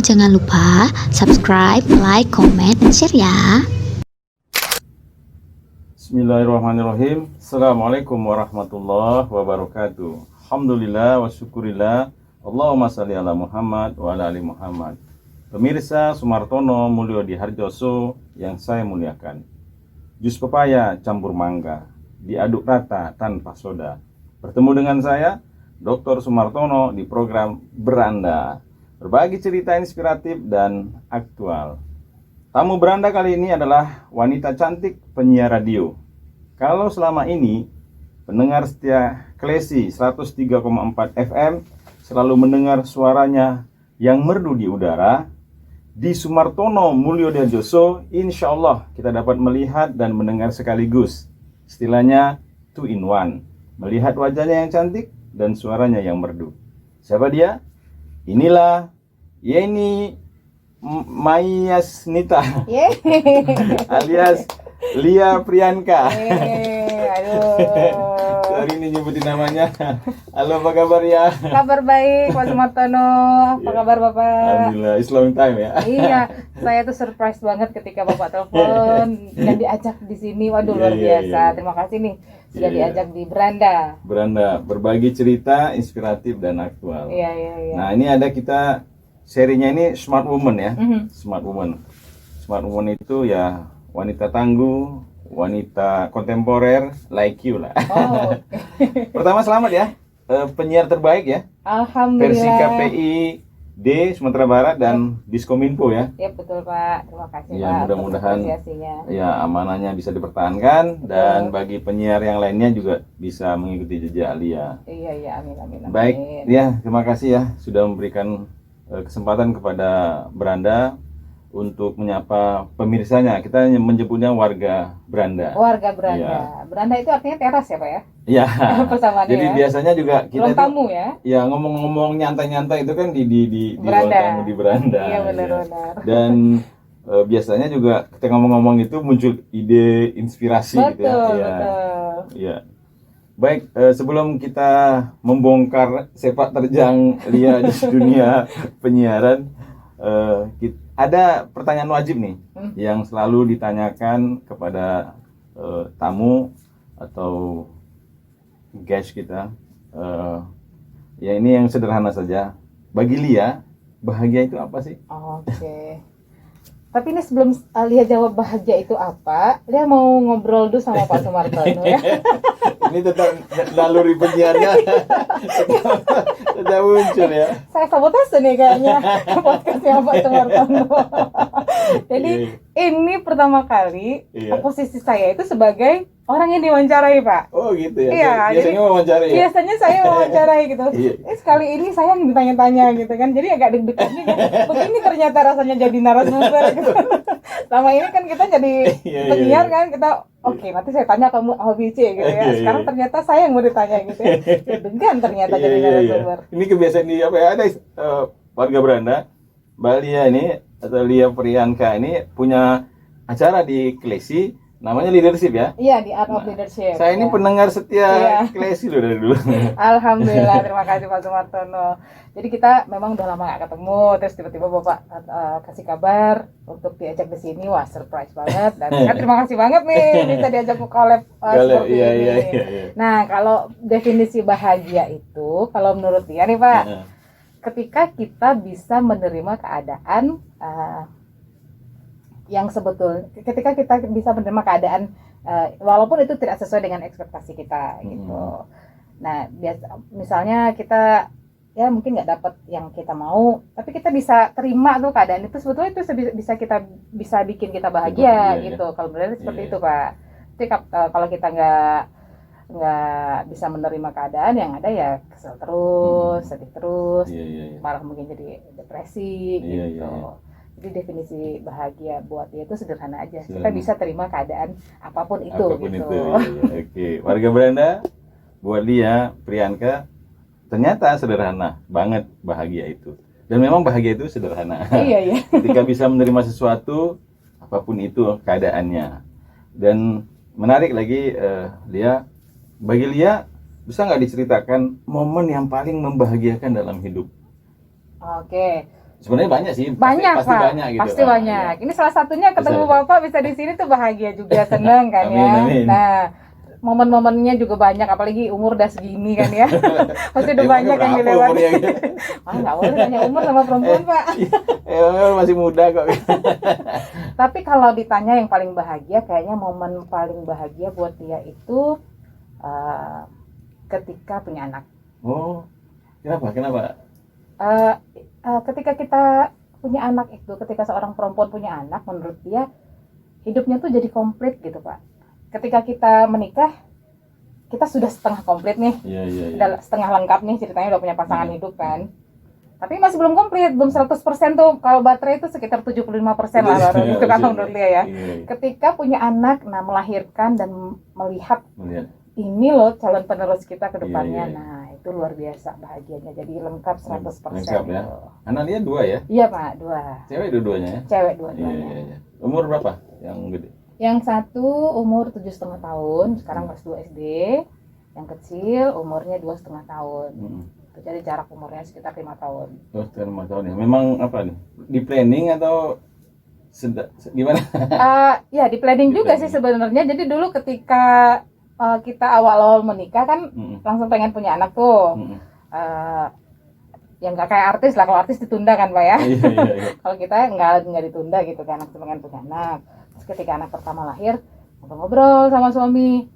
jangan lupa subscribe, like, comment, dan share ya. Bismillahirrahmanirrahim. Assalamualaikum warahmatullahi wabarakatuh. Alhamdulillah wa syukurillah. Allahumma sholli ala Muhammad wa ala ali Muhammad. Pemirsa Sumartono Mulyo di Harjoso yang saya muliakan. Jus pepaya campur mangga diaduk rata tanpa soda. Bertemu dengan saya Dr. Sumartono di program Beranda, berbagi cerita inspiratif dan aktual. Tamu Beranda kali ini adalah wanita cantik penyiar radio. Kalau selama ini pendengar setia Klesi 103,4 FM selalu mendengar suaranya yang merdu di udara, di Sumartono Mulyo di Harjoso insya Allah kita dapat melihat dan mendengar sekaligus. Istilahnya 2 in 1. Melihat wajahnya yang cantik dan suaranya yang merdu. Siapa dia? Inilah Yeni Mayasnita alias Lia Priyanka. Hari ini nyebutin namanya. Halo, apa kabar ya? Kabar baik, Pak Sumartono. Apa kabar Bapak? Alhamdulillah, it's long time ya. Iya, saya tuh surprise banget ketika Bapak telepon dan diajak di sini. Waduh, luar biasa. Terima kasih nih sudah diajak di Beranda. Beranda, berbagi cerita inspiratif dan aktual. Iya. Nah, ini ada kita serinya ini Smart Woman ya. Smart Woman. Smart Woman itu ya wanita tangguh, wanita kontemporer like you lah. Oh. Pertama selamat ya, penyiar terbaik ya. Alhamdulillah. Versi KPI D Sumatera Barat dan Diskominfo ya. Ya betul Pak, terima kasih Ya, Pak. mudah-mudahan apresiasinya. ya amanahnya bisa dipertahankan dan bagi penyiar yang lainnya juga bisa mengikuti jejak Lia. Iya, amin. Baik, ya terima kasih ya sudah memberikan kesempatan kepada Beranda untuk menyapa pemirsanya. Kita menyebutnya warga Beranda. Warga Beranda. Ya. Beranda itu artinya teras ya Pak ya? Ya. Persamaannya Jadi ya? biasanya juga kita Ruang tamu ya? ya ngomong-ngomong nyantai-nyantai itu kan di ruang Beranda. tamu di Beranda. Iya benar. Dan biasanya juga ketika ngomong-ngomong itu muncul ide inspirasi gitu ya. Betul. Ya. Baik, sebelum kita membongkar sepak terjang Lia di dunia penyiaran, ada pertanyaan wajib nih yang selalu ditanyakan kepada tamu atau guest kita. Ya ini yang sederhana saja. Bagi Lia, bahagia itu apa sih? Oke. Tapi ini sebelum Lia jawab bahagia itu apa, Lia mau ngobrol dulu sama Pak Sumartono ya. Ini tetap naluri penyiarnya tetap muncul ya. Saya sabotase nih kayaknya podcastnya Pak Sumartono. Jadi ini pertama kali posisi saya itu sebagai orang yang diwawancarai Pak. Oh gitu ya. Iya, biasanya wawancarai ya. Biasanya saya wawancarai gitu. Sekali ini saya yang ditanya-tanya gitu kan. Jadi agak deg-degan juga. Begini ternyata rasanya jadi narasumber gitu. Selama ini kan kita jadi penyiar kan, kita oke, nanti saya tanya kamu ABC gitu ya. Sekarang ternyata saya yang mau ditanya gitu ya. Deg-degan ternyata jadi narasumber. Ini kebiasaan di apa ya? Ada warga Beranda, Mbak Lia ini atau Lia Priyanka ini punya acara di Klesi. Namanya leadership ya? Iya, di Art of Leadership. Saya ini pendengar setia Klesi loh dari dulu. Alhamdulillah, terima kasih Pak Sumartono. Jadi kita memang udah lama gak ketemu, terus tiba-tiba Bapak kasih kabar untuk diajak di sini. Wah, surprise banget. Dan saya terima kasih banget nih bisa diajak ke collab seperti ini. Iya. Nah, kalau definisi bahagia itu, kalau menurut dia nih Pak, ketika kita bisa menerima keadaan yang sebetulnya, ketika kita bisa menerima keadaan walaupun itu tidak sesuai dengan ekspektasi kita gitu. Nah, misalnya kita ya mungkin nggak dapat yang kita mau, tapi kita bisa terima tuh keadaan itu, sebetulnya itu bisa bikin kita bahagia gitu. Kalau benar seperti itu Pak. Tapi kalau kita nggak bisa menerima keadaan, yang ada ya kesel terus, sedih terus, malah mungkin jadi depresi gitu. Jadi definisi bahagia buat dia itu sederhana aja. Kita bisa terima keadaan apapun itu gitu. Oke. Warga Beranda, buat Lia Priyanka ternyata sederhana banget bahagia itu. Dan memang bahagia itu sederhana. Iya. Ketika bisa menerima sesuatu apapun itu keadaannya. Dan menarik lagi Lia, bagi Lia bisa nggak diceritakan momen yang paling membahagiakan dalam hidup? Oke. Sebenarnya banyak sih. Banyak pasti Pak, banyak gitu. pasti banyak. Ini salah satunya ketemu Bisa. Bapak bisa di sini tuh bahagia juga, seneng kan Amin, ya. amin. Nah, momen-momennya juga banyak, apalagi umur udah segini kan ya. Pasti udah Emangnya banyak yang berapa dilewati. umurnya gitu? Ah, nggak boleh tanya umur sama perempuan Pak. Masih muda kok. Tapi kalau ditanya yang paling bahagia, kayaknya momen paling bahagia buat dia itu eh, ketika punya anak. Oh, kenapa? Ketika kita punya anak itu, ketika seorang perempuan punya anak, menurut dia hidupnya tuh jadi komplit gitu Pak. Ketika kita menikah, kita sudah setengah komplit nih, Iya. udah setengah lengkap nih ceritanya, udah punya pasangan hidup kan. Tapi masih belum komplit, belum 100% tuh. Kalau baterai itu sekitar 75% lah baru gitu kan menurut dia ya. Iya. Ketika punya anak, nah melahirkan dan melihat Melihat. ini loh calon penerus kita ke depannya. Iya. Nah, itu luar biasa bahagianya. Jadi lengkap 100%. Lengkap ya. gitu. Anak dia 2 ya? Iya, Pak, 2. Cewek dua-duanya ya? Cewek dua-duanya. Iya. Umur berapa yang gede? Yang satu umur 7,5 tahun, sekarang kelas 2 SD. Yang kecil umurnya 2,5 tahun. Jadi jarak umurnya sekitar 5 tahun. Terus 5 tahun ya. Memang apa nih? Di planning atau gimana? Ya di planning Di juga planning. sih sebenarnya. Jadi dulu ketika kita awal-awal menikah kan langsung pengen punya anak tuh. Ya nggak kayak artis lah, kalau artis ditunda kan Pak ya. Iya. Kalau kita nggak ditunda gitu kan, langsung pengen punya anak. Terus ketika anak pertama lahir, ngobrol sama suami.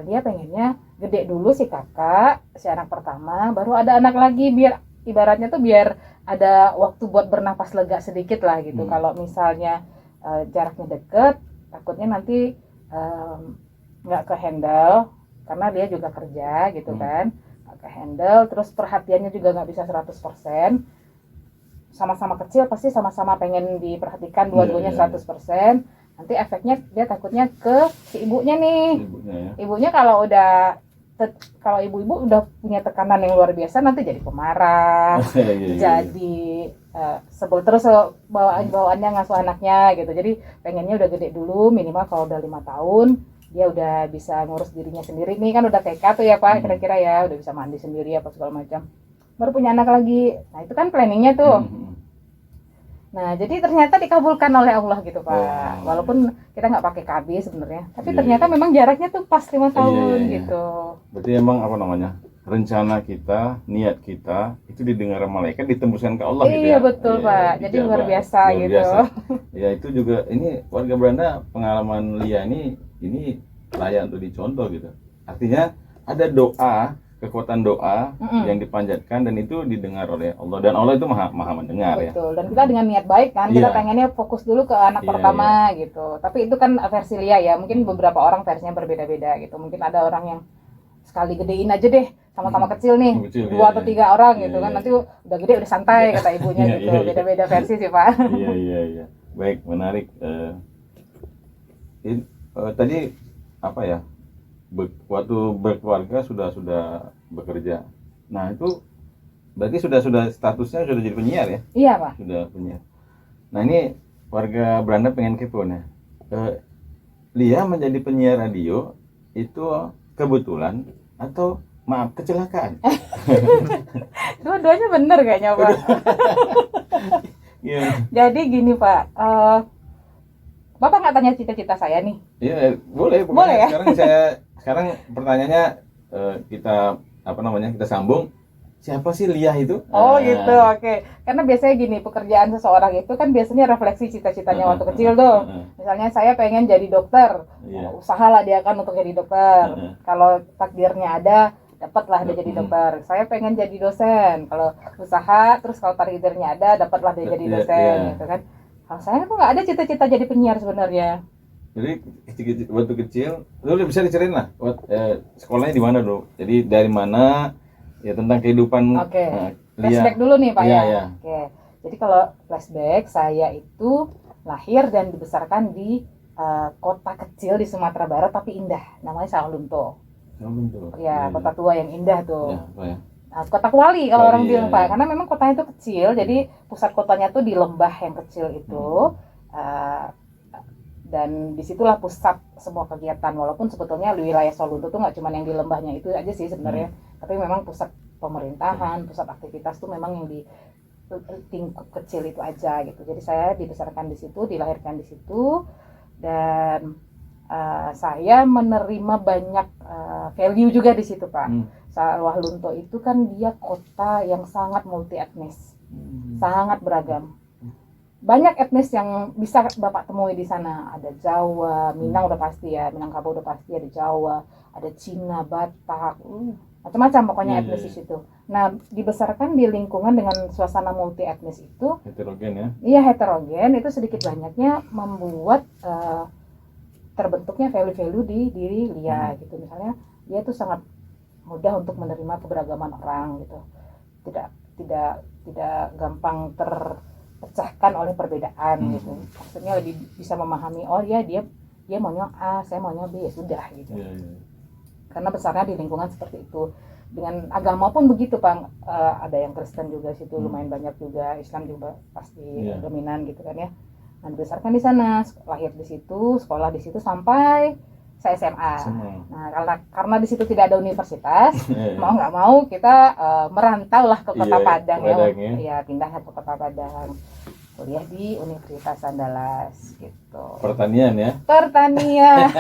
Dia pengennya gede dulu si kakak, si anak pertama, baru ada anak lagi, biar ibaratnya tuh biar ada waktu buat bernapas lega sedikit lah gitu. Kalau misalnya jaraknya deket, takutnya nanti nggak ke handle, karena dia juga kerja gitu kan, nggak ke handle, terus perhatiannya juga nggak bisa 100%. Sama-sama kecil pasti sama-sama pengen diperhatikan dua-duanya 100%. Nanti efeknya dia takutnya ke si ibunya nih. Ibunya kalau ibu-ibu udah punya tekanan yang luar biasa, nanti jadi pemarah, jadi sebel terus bawaannya ngasuh anaknya gitu. Jadi pengennya udah gede dulu, minimal kalau udah 5 tahun dia udah bisa ngurus dirinya sendiri. Nih kan udah TK tuh ya Pak, kira-kira ya udah bisa mandi sendiri apa segala macam. Baru punya anak lagi. Nah itu kan planningnya tuh. Nah, jadi ternyata dikabulkan oleh Allah gitu Pak. Walaupun kita nggak pakai KB sebenarnya, tapi ternyata memang jaraknya tuh pas 5 tahun gitu. Berarti emang apa namanya? Rencana kita, niat kita itu didengar malaikat, ditembuskan ke Allah gitu ya. Iya betul Pak. Jadi luar biasa gitu. Ya itu juga ini warga Belanda, pengalaman Lia ini layak untuk dicontoh gitu. Artinya ada doa, kekuatan doa yang dipanjatkan dan itu didengar oleh Allah, dan Allah itu maha mendengar. Betul. Dan kita dengan niat baik kan, kita pengennya fokus dulu ke anak pertama gitu. Tapi itu kan versi Lia ya, mungkin beberapa orang versinya berbeda-beda gitu. Mungkin ada orang yang sekali gedein aja deh, sama-sama kecil nih, 2 atau 3 orang gitu kan, nanti udah gede udah santai kata ibunya gitu. Beda-beda versi sih Pak. Iya. Baik, menarik. Tadi apa ya? Waktu berkeluarga sudah bekerja. Nah itu berarti sudah statusnya sudah jadi penyiar ya? Iya Pak. Sudah penyiar. Nah ini warga Belanda pengen kepo nih. Lia menjadi penyiar radio itu kebetulan atau maaf kecelakaan? Dua-duanya bener kayaknya Pak. Jadi gini Pak. Bapak nggak tanya cita-cita saya nih? Iya boleh. Boleh ya. Sekarang pertanyaannya kita sambung. Siapa sih Lia itu? Oh gitu, oke. Karena biasanya gini, pekerjaan seseorang itu kan biasanya refleksi cita-citanya waktu kecil tuh. Misalnya saya pengen jadi dokter, usahalah dia kan untuk jadi dokter. Kalau takdirnya ada, dapatlah dia jadi dokter. Saya pengen jadi dosen, kalau usaha, terus kalau takdirnya ada, dapatlah dia jadi dosen, gitu kan. Kalau saya tuh nggak ada cita-cita jadi penyiar sebenarnya. Jadi waktu kecil, lu bisa diceritain lah, sekolahnya di mana dulu? Jadi dari mana? Ya tentang kehidupan. Oke. Flashback dulu nih Pak ya. Oke. Jadi kalau flashback, saya itu lahir dan dibesarkan di kota kecil di Sumatera Barat tapi indah, namanya Sawalunto. Ya, kota tua yang indah tuh. Ya. Kota Kuali kalau orang bilang Pak, karena memang kotanya itu kecil, jadi pusat kotanya tuh di lembah yang kecil itu. Dan disitulah pusat semua kegiatan, walaupun sebetulnya wilayah Sawalunto tuh nggak cuma yang di lembahnya itu aja sih sebenarnya, tapi memang pusat pemerintahan, pusat aktivitas tuh memang yang di lingkup kecil itu aja gitu. Jadi saya dibesarkan di situ, dilahirkan di situ, dan saya menerima banyak value juga di situ, Pak. Sawah Lunto itu kan dia kota yang sangat multi etnis, sangat beragam. Banyak etnis yang bisa Bapak temui di sana. Ada Jawa, Minang udah pasti ya, Minangkabau udah pasti, ada Jawa, ada Cina, Batak, macam-macam pokoknya etnis di situ. Nah, dibesarkan di lingkungan dengan suasana multi etnis itu, Heterogen ya. iya heterogen, itu sedikit banyaknya membuat terbentuknya value-value di diri Lia gitu. Misalnya dia tuh sangat mudah untuk menerima keberagaman orang gitu. Tidak gampang terpecahkan oleh perbedaan gitu. Maksudnya lebih bisa memahami, oh ya dia maunya A, saya maunya B, ya sudah gitu. Karena besarnya di lingkungan seperti itu. Dengan agama pun begitu, Pak. Ada yang Kristen juga situ, lumayan banyak juga. Islam juga pasti dominan gitu kan ya. Nah, dibesarkan di sana, lahir di situ, sekolah di situ sampai saya SMA. Nah, karena di situ tidak ada universitas, mau nggak mau kita merantau lah ke Kota Padang ya. Ya, pindah ke Kota Padang. Kuliah di Universitas Andalas gitu. Pertanian ya. Pertanian.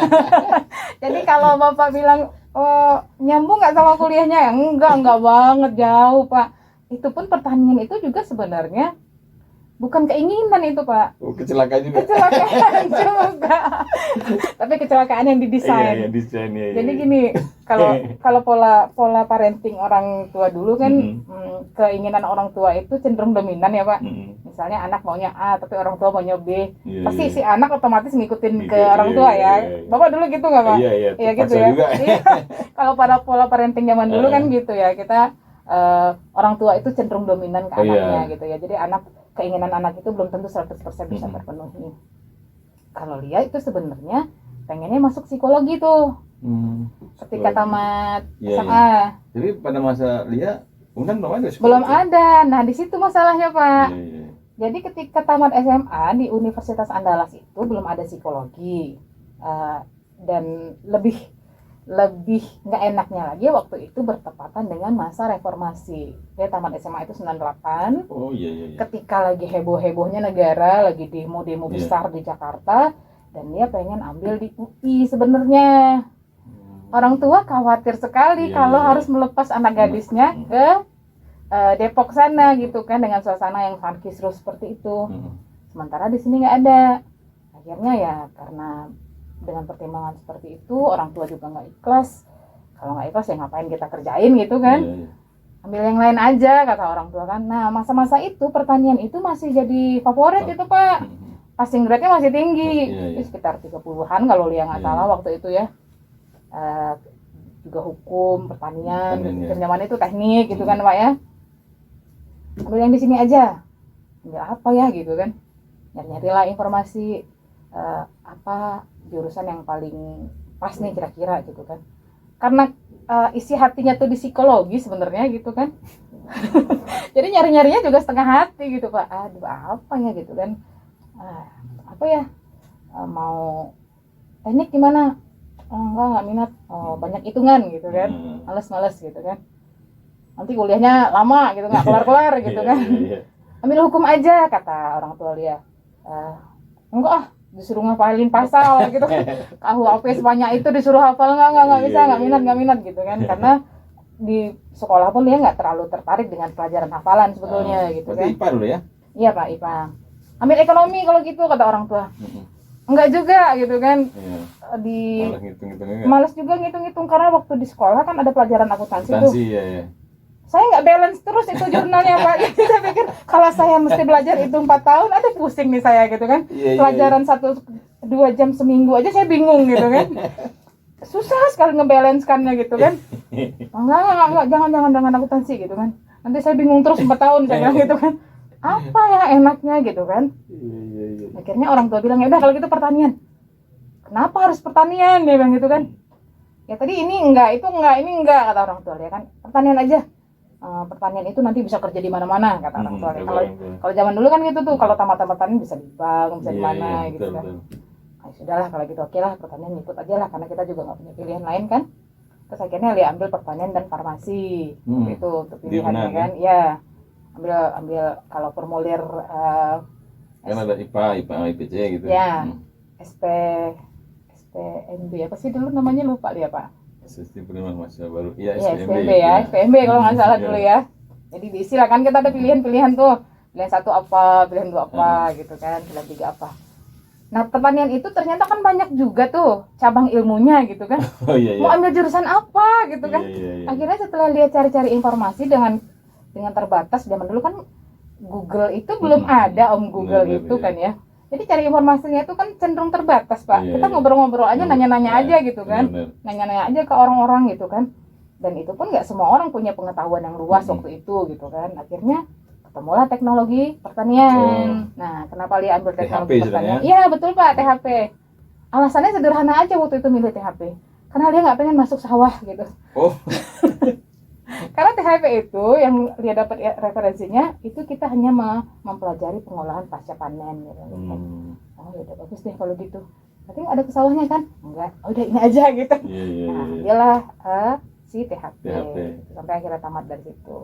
Jadi kalau Bapak bilang, oh, nyambung nggak sama kuliahnya? Ya, enggak banget, jauh, Pak. Itu pun pertanian itu juga sebenarnya bukan keinginan itu, Pak. Kecelakaan juga. Kecelakaan juga. Tapi kecelakaan yang didesain. Iya, desain ya. Jadi gini, kalau pola parenting orang tua dulu kan, keinginan orang tua itu cenderung dominan ya, Pak. Misalnya anak maunya A tapi orang tua maunya B. Pasti si anak otomatis ngikutin ke orang tua ya. Bapak dulu gitu nggak, Pak? Iya gitu ya. Kalau pada pola parenting zaman dulu kan gitu ya, kita orang tua itu cenderung dominan ke anaknya gitu ya. Jadi keinginan anak itu belum tentu 100% bisa terpenuhi. Kalau Lia itu sebenarnya pengennya masuk psikologi tuh. Ketika tamat SMA. Jadi pada masa Lia Undan belum ada psikologi? Belum ada. Nah, di situ masalahnya, Pak. Jadi ketika tamat SMA di Universitas Andalas itu belum ada psikologi. Dan lebih nggak enaknya lagi waktu itu bertepatan dengan masa reformasi. Dia tamat SMA itu 98. Oh iya. Ketika lagi heboh-hebohnya negara, lagi demo-demo besar di Jakarta, dan dia pengen ambil di UI sebenarnya. Orang tua khawatir sekali kalau harus melepas anak gadisnya ke Depok sana gitu kan, dengan suasana yang sangat kisruh seperti itu. Sementara di sini nggak ada. Akhirnya ya karena dengan pertimbangan seperti itu, orang tua juga nggak ikhlas. Kalau nggak ikhlas ya ngapain kita kerjain gitu kan. Ambil yang lain aja kata orang tua kan. Nah, masa-masa itu pertanian itu masih jadi favorit itu, Pak. Passing grade-nya masih tinggi. Itu sekitar 30-an kalau Lia nggak salah waktu itu ya. Juga hukum, pertanian, zaman itu teknik gitu kan, Pak ya. Ambil yang di sini aja. Ambil apa ya gitu kan. Nyari-nyarilah informasi apa jurusan yang paling pas nih kira-kira gitu kan. Karena isi hatinya tuh di psikologi sebenarnya gitu kan. Jadi nyari-nyarinya juga setengah hati gitu, Pak. Aduh, apa ya gitu kan. Apa ya? Mau teknik gimana? Enggak minat. Banyak hitungan gitu kan. Males gitu kan. Nanti kuliahnya lama gitu, nggak kelar-kelar gitu kan. Ambil hukum aja kata orang tua dia. Enggak disuruh ngafalin pasal gitu kan. KUHP sebanyak itu disuruh hafal nggak bisa, nggak minat gitu kan. Karena di sekolah pun dia nggak terlalu tertarik dengan pelajaran hafalan sebetulnya gitu kan. IPA dulu ya? Iya, Pak, IPA. Ambil ekonomi kalau gitu kata orang tua. Enggak juga gitu kan. Malas juga ngitung-ngitung karena waktu di sekolah kan ada pelajaran akuntansi tuh. Saya nggak balance terus itu jurnalnya, Pak. Jadi saya pikir kalau saya mesti belajar itu 4 tahun, aduh pusing nih saya gitu kan. Pelajaran 1-2 jam seminggu aja saya bingung gitu kan. Susah sekali ngebalance-kannya gitu kan. Enggak, jangan akuntansi gitu kan. Nanti saya bingung terus 4 tahun saya bilang gitu kan. Apa ya enaknya gitu kan. Akhirnya orang tua bilang, ya udah kalau gitu pertanian. Kenapa harus pertanian, dia bilang gitu kan. Ya tadi ini enggak, itu enggak, ini enggak kata orang tua dia kan. Pertanian aja. Pertanian itu nanti bisa kerja di mana-mana kata orang tua. Kalau zaman dulu kan gitu tuh, kalau tamat pertanian bisa di bank, bisa di mana gitu kan. Nah, sudahlah kalau gitu oke lah, pertanian ikut aja lah karena kita juga nggak punya pilihan lain kan. Terus akhirnya dia ambil pertanian dan farmasi itu untuk pilihannya kan. Ya ambil kalau formulir Kan ada IPA, IPC gitu. ya SP SPMB apa sih dulu namanya, lupa dia Pak. Sistem penerimaan mahasiswa baru. Iya, Iya, SPMB. SPMB ya, SPMB kalau nggak salah dulu ya. Jadi diisi lah kan, kita ada pilihan-pilihan tuh. Pilihan 1 apa, pilihan 2 apa gitu kan, pilihan 3 apa. Nah, pertanian itu ternyata kan banyak juga tuh cabang ilmunya gitu kan. Oh iya iya. Mau ambil jurusan apa gitu kan. Iya. Akhirnya setelah dia cari-cari informasi dengan terbatas, zaman dulu kan Google itu belum ada Google Benar, itu iya. kan ya. Jadi cari informasinya itu kan cenderung terbatas Pak. Iya, Kita iya. ngobrol-ngobrol aja, nanya-nanya aja gitu kan. Benar. Nanya-nanya aja ke orang-orang gitu kan. Dan itu pun nggak semua orang punya pengetahuan yang luas waktu itu gitu kan. Akhirnya ketemulah teknologi pertanian. Nah, kenapa dia ambil teknologi THP pertanian? sebenarnya. Iya betul Pak, THP. Alasannya sederhana aja waktu itu milih THP. Karena dia nggak pengen masuk sawah gitu. Oh, Karena THP itu yang dia dapat referensinya itu kita hanya mempelajari pengolahan pasca panen gitu. Oh ya udah bagus deh kalau gitu. Berarti nggak ada ke sawahnya kan? Enggak. Oh, udah ini aja gitu. iya. Nah, dialah si THP. THP. Sampai akhirnya tamat dari situ.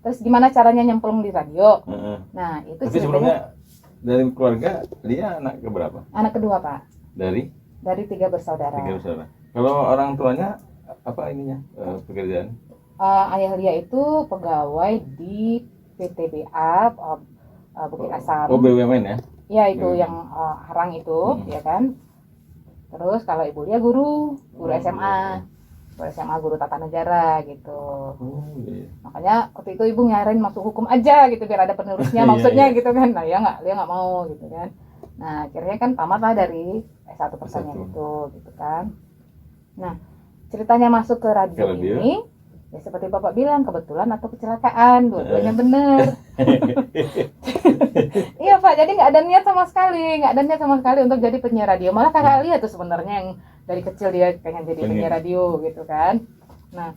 Terus gimana caranya nyemplung di radio? Heeh. Nah, itu Tapi ceritanya sebelumnya dari keluarga dia anak keberapa? anak kedua Pak, Dari dari 3 bersaudara. 3 bersaudara. Kalau orang tuanya apa ininya pekerjaan? Ayah Lia itu pegawai di PTBA Bukit Asam. Oh, BUMN ya? Ya itu BUMN. yang Harang itu, ya kan. Terus kalau ibu Lia guru SMA. Guru SMA, guru tata negara gitu. Oh iya. Makanya waktu itu ibu nyaranin masuk hukum aja gitu biar ada penerusnya Iya, maksudnya iya. gitu kan. Nah, dia nggak mau gitu kan. Nah, akhirnya kan tamat lah dari S1 pertanian S1. itu gitu kan. Nah, ceritanya masuk ke radio, Ke radio. ini ya seperti Bapak bilang, kebetulan atau kecelakaan, dua-duanya bener. Iya Pak, jadi nggak ada niat sama sekali untuk jadi penyiar radio. Malah kakak Lia tuh sebenarnya yang dari kecil dia pengen jadi penyiar radio gitu kan. Nah,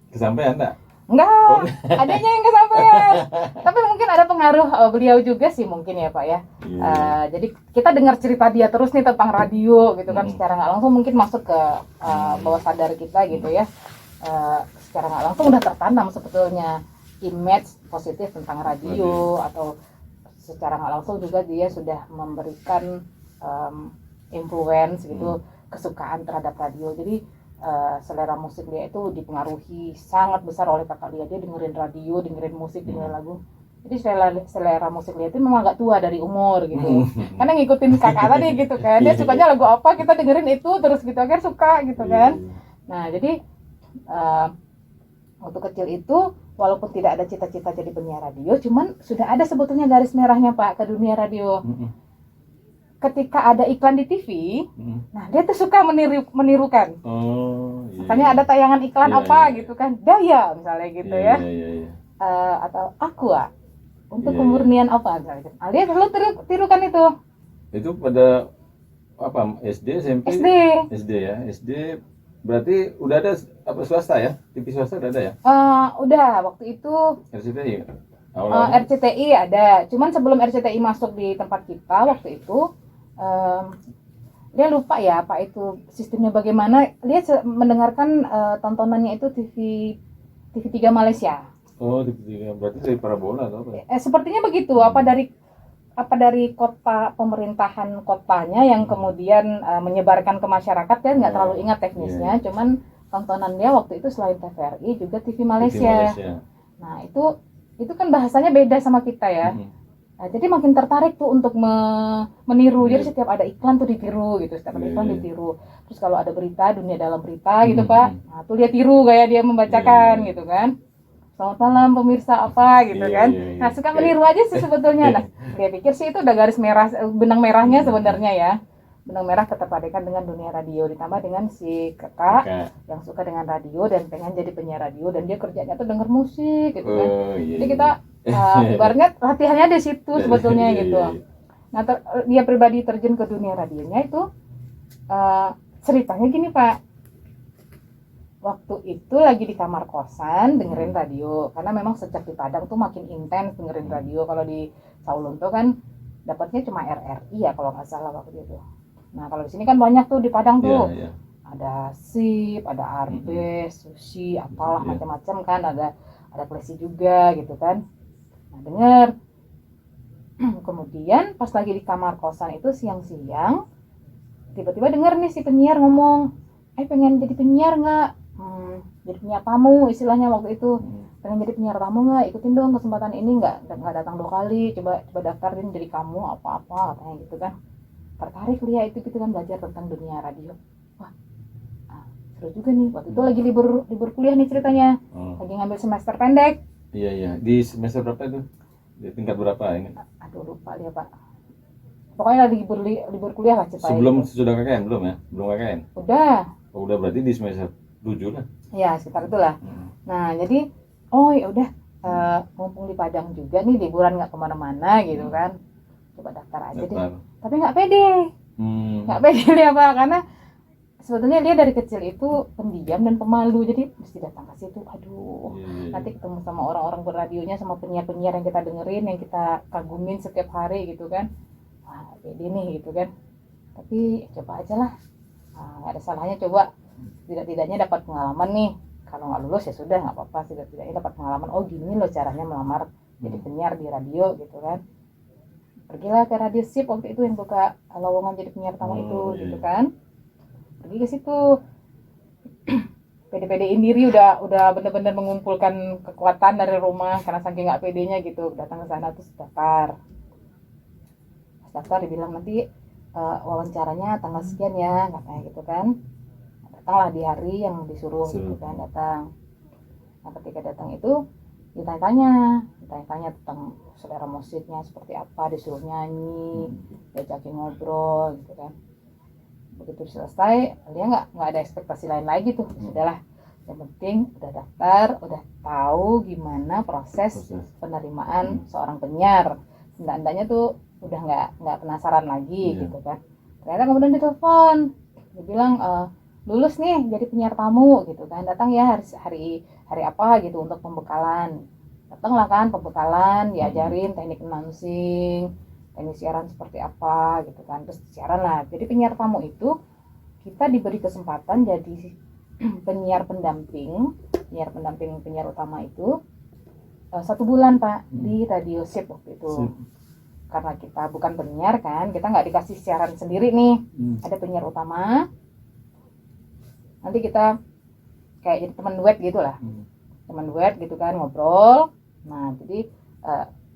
Kesampaian enggak? enggak, adanya yang kesampaian. Tapi mungkin ada pengaruh beliau juga sih mungkin ya Pak ya. Iya. Jadi kita dengar cerita dia terus nih tentang radio gitu kan, secara nggak langsung mungkin masuk ke bawah sadar kita gitu ya. Secara nggak langsung udah tertanam sebetulnya image positif tentang radio, atau secara nggak langsung juga dia sudah memberikan influence gitu, kesukaan terhadap radio. Jadi selera musik dia itu dipengaruhi sangat besar oleh kakak Lia. Dia dengerin radio, dengerin musik, dengerin lagu. Jadi selera musik dia itu memang agak tua dari umur gitu. Karena ngikutin kakak tadi gitu kan. Dia sukanya lagu apa, kita dengerin itu terus gitu, akhirnya suka gitu kan. Nah, jadi waktu kecil itu walaupun tidak ada cita-cita jadi penyiar radio, cuman sudah ada sebetulnya garis merahnya Pak ke dunia radio. Ketika ada iklan di TV, nah dia tuh suka menirukan. Oh, iya. Makanya ada tayangan iklan Iya, apa iya. gitu kan, Daya misalnya gitu ya, Iya. atau Aqua untuk Iya, kemurnian apa misalnya. Nah, dia selalu tirukan itu. Itu pada apa? SD, SMP? SD. SD ya. SD berarti udah ada apa swasta ya? TV swasta udah ada ya? Udah waktu itu RCTI. Awal-awal. RCTI ada, cuman sebelum RCTI masuk di tempat kita waktu itu, dia lupa ya apa itu sistemnya bagaimana. Dia mendengarkan tontonannya itu TV3 Malaysia. Oh, TV3. Berarti dari parabola atau apa? Sepertinya begitu. Apa dari kota, pemerintahan kotanya yang kemudian menyebarkan ke masyarakat. Dia nggak terlalu ingat teknisnya, cuman tontonan dia waktu itu selain TVRI juga TV Malaysia. Nah, itu kan bahasanya beda sama kita ya. Nah, jadi makin tertarik tuh untuk meniru. Jadi setiap ada iklan tuh ditiru gitu, setiap ada iklan ditiru. Terus kalau ada berita, dunia dalam berita gitu Pak, nah tuh dia tiru gaya dia membacakan gitu kan. Selamat malam pemirsa apa gitu kan. Nah, suka meniru aja sih sebetulnya. Nah, dia pikir sih itu udah garis merah, benang merahnya sebenarnya ya. Benang merah ketertarikan dengan dunia radio, ditambah dengan si kakak yang suka dengan radio dan pengen jadi penyiar radio, dan dia kerjanya tuh denger musik gitu kan. Jadi kita ibaratnya latihannya di situ sebetulnya gitu. Nah, dia pribadi terjun ke dunia radionya itu ceritanya gini Pak. Waktu itu lagi di kamar kosan dengerin radio, karena memang sejak di Padang tuh makin intens dengerin radio. Kalau di Saulunto kan dapatnya cuma RRI ya kalau nggak salah waktu itu. Nah, kalau di sini kan banyak tuh di Padang tuh. Ada SIP, ada Arbes, Susi, apalah macam-macam kan, ada ada Klesi juga gitu kan. Nah denger. Kemudian pas lagi di kamar kosan itu siang-siang, tiba-tiba denger nih si penyiar ngomong, pengen jadi penyiar nggak? Jadi penyiar tamu istilahnya waktu itu. Pengen jadi penyiar tamu nggak? Ikutin dong kesempatan ini, nggak datang 2 kali, coba daftarin jadi kamu apa-apa katanya gitu kan. Tertarik Lia itu gitu kan, belajar tentang dunia radio. Wah, seru juga nih. Waktu itu lagi libur kuliah nih ceritanya, lagi ngambil semester pendek. Iya. Di semester berapa itu? Di tingkat berapa ini? Aduh lupa dia Pak. Pokoknya lagi libur kuliah lah ceritanya. Sebelum gitu. sudah KKN belum ya? Belum KKN? Udah. Oh, udah berarti di semester 7 lah. Ya sekitar itulah. Nah jadi ya udah, mumpung di Padang juga nih, liburan nggak kemana-mana gitu kan, coba daftar aja deh. Tapi nggak pede. Nggak pede dia Pak, karena sebetulnya dia dari kecil itu pendiam dan pemalu, jadi mesti datang ke situ. Aduh, nanti ketemu sama orang-orang beradionya, sama penyiar-penyiar yang kita dengerin, yang kita kagumin setiap hari gitu kan. Wah, pede nih gitu kan. Tapi coba aja lah, nggak ada salahnya coba. Tidak-tidaknya dapat pengalaman nih. Kalau nggak lulus ya sudah, nggak apa-apa. Tidak-tidaknya dapat pengalaman. Oh gini loh caranya melamar jadi penyiar di radio gitu kan. Pergilah ke Radio Sip waktu itu yang buka lowongan jadi penyiar tamu gitu kan. Pergi ke situ, pede-pedein diri, udah bener-bener mengumpulkan kekuatan dari rumah karena saking nggak pedenya gitu. Datang ke sana terus daftar. Pas daftar dibilang nanti wawancaranya tanggal sekian ya, katanya gitu kan. Datanglah di hari yang disuruh gitu kan, datang. Nah ketika datang itu ditanya-tanya tentang selera musiknya seperti apa, disuruh nyanyi, diajakin ngobrol gitu kan. Begitu selesai, dia nggak ada ekspektasi lain lagi tuh. Sudahlah, yang penting udah daftar, udah tahu gimana proses penerimaan seorang penyiar. Hendaknya tuh udah nggak penasaran lagi gitu kan. Ternyata kemudian ditelepon, dia bilang lulus nih jadi penyiar tamu gitu kan, datang ya hari apa gitu untuk pembekalan. Datanglah kan pembekalan, diajarin teknik announcing, teknik siaran seperti apa gitu kan, terus siaran lah. Jadi penyiar tamu itu kita diberi kesempatan jadi penyiar pendamping penyiar utama itu 1 bulan Pak di Radio Sip waktu itu. Karena kita bukan penyiar kan, kita nggak dikasih siaran sendiri nih, ada penyiar utama. Nanti kita kayak jadi teman duet gitu lah, teman duet gitu kan, ngobrol. Nah jadi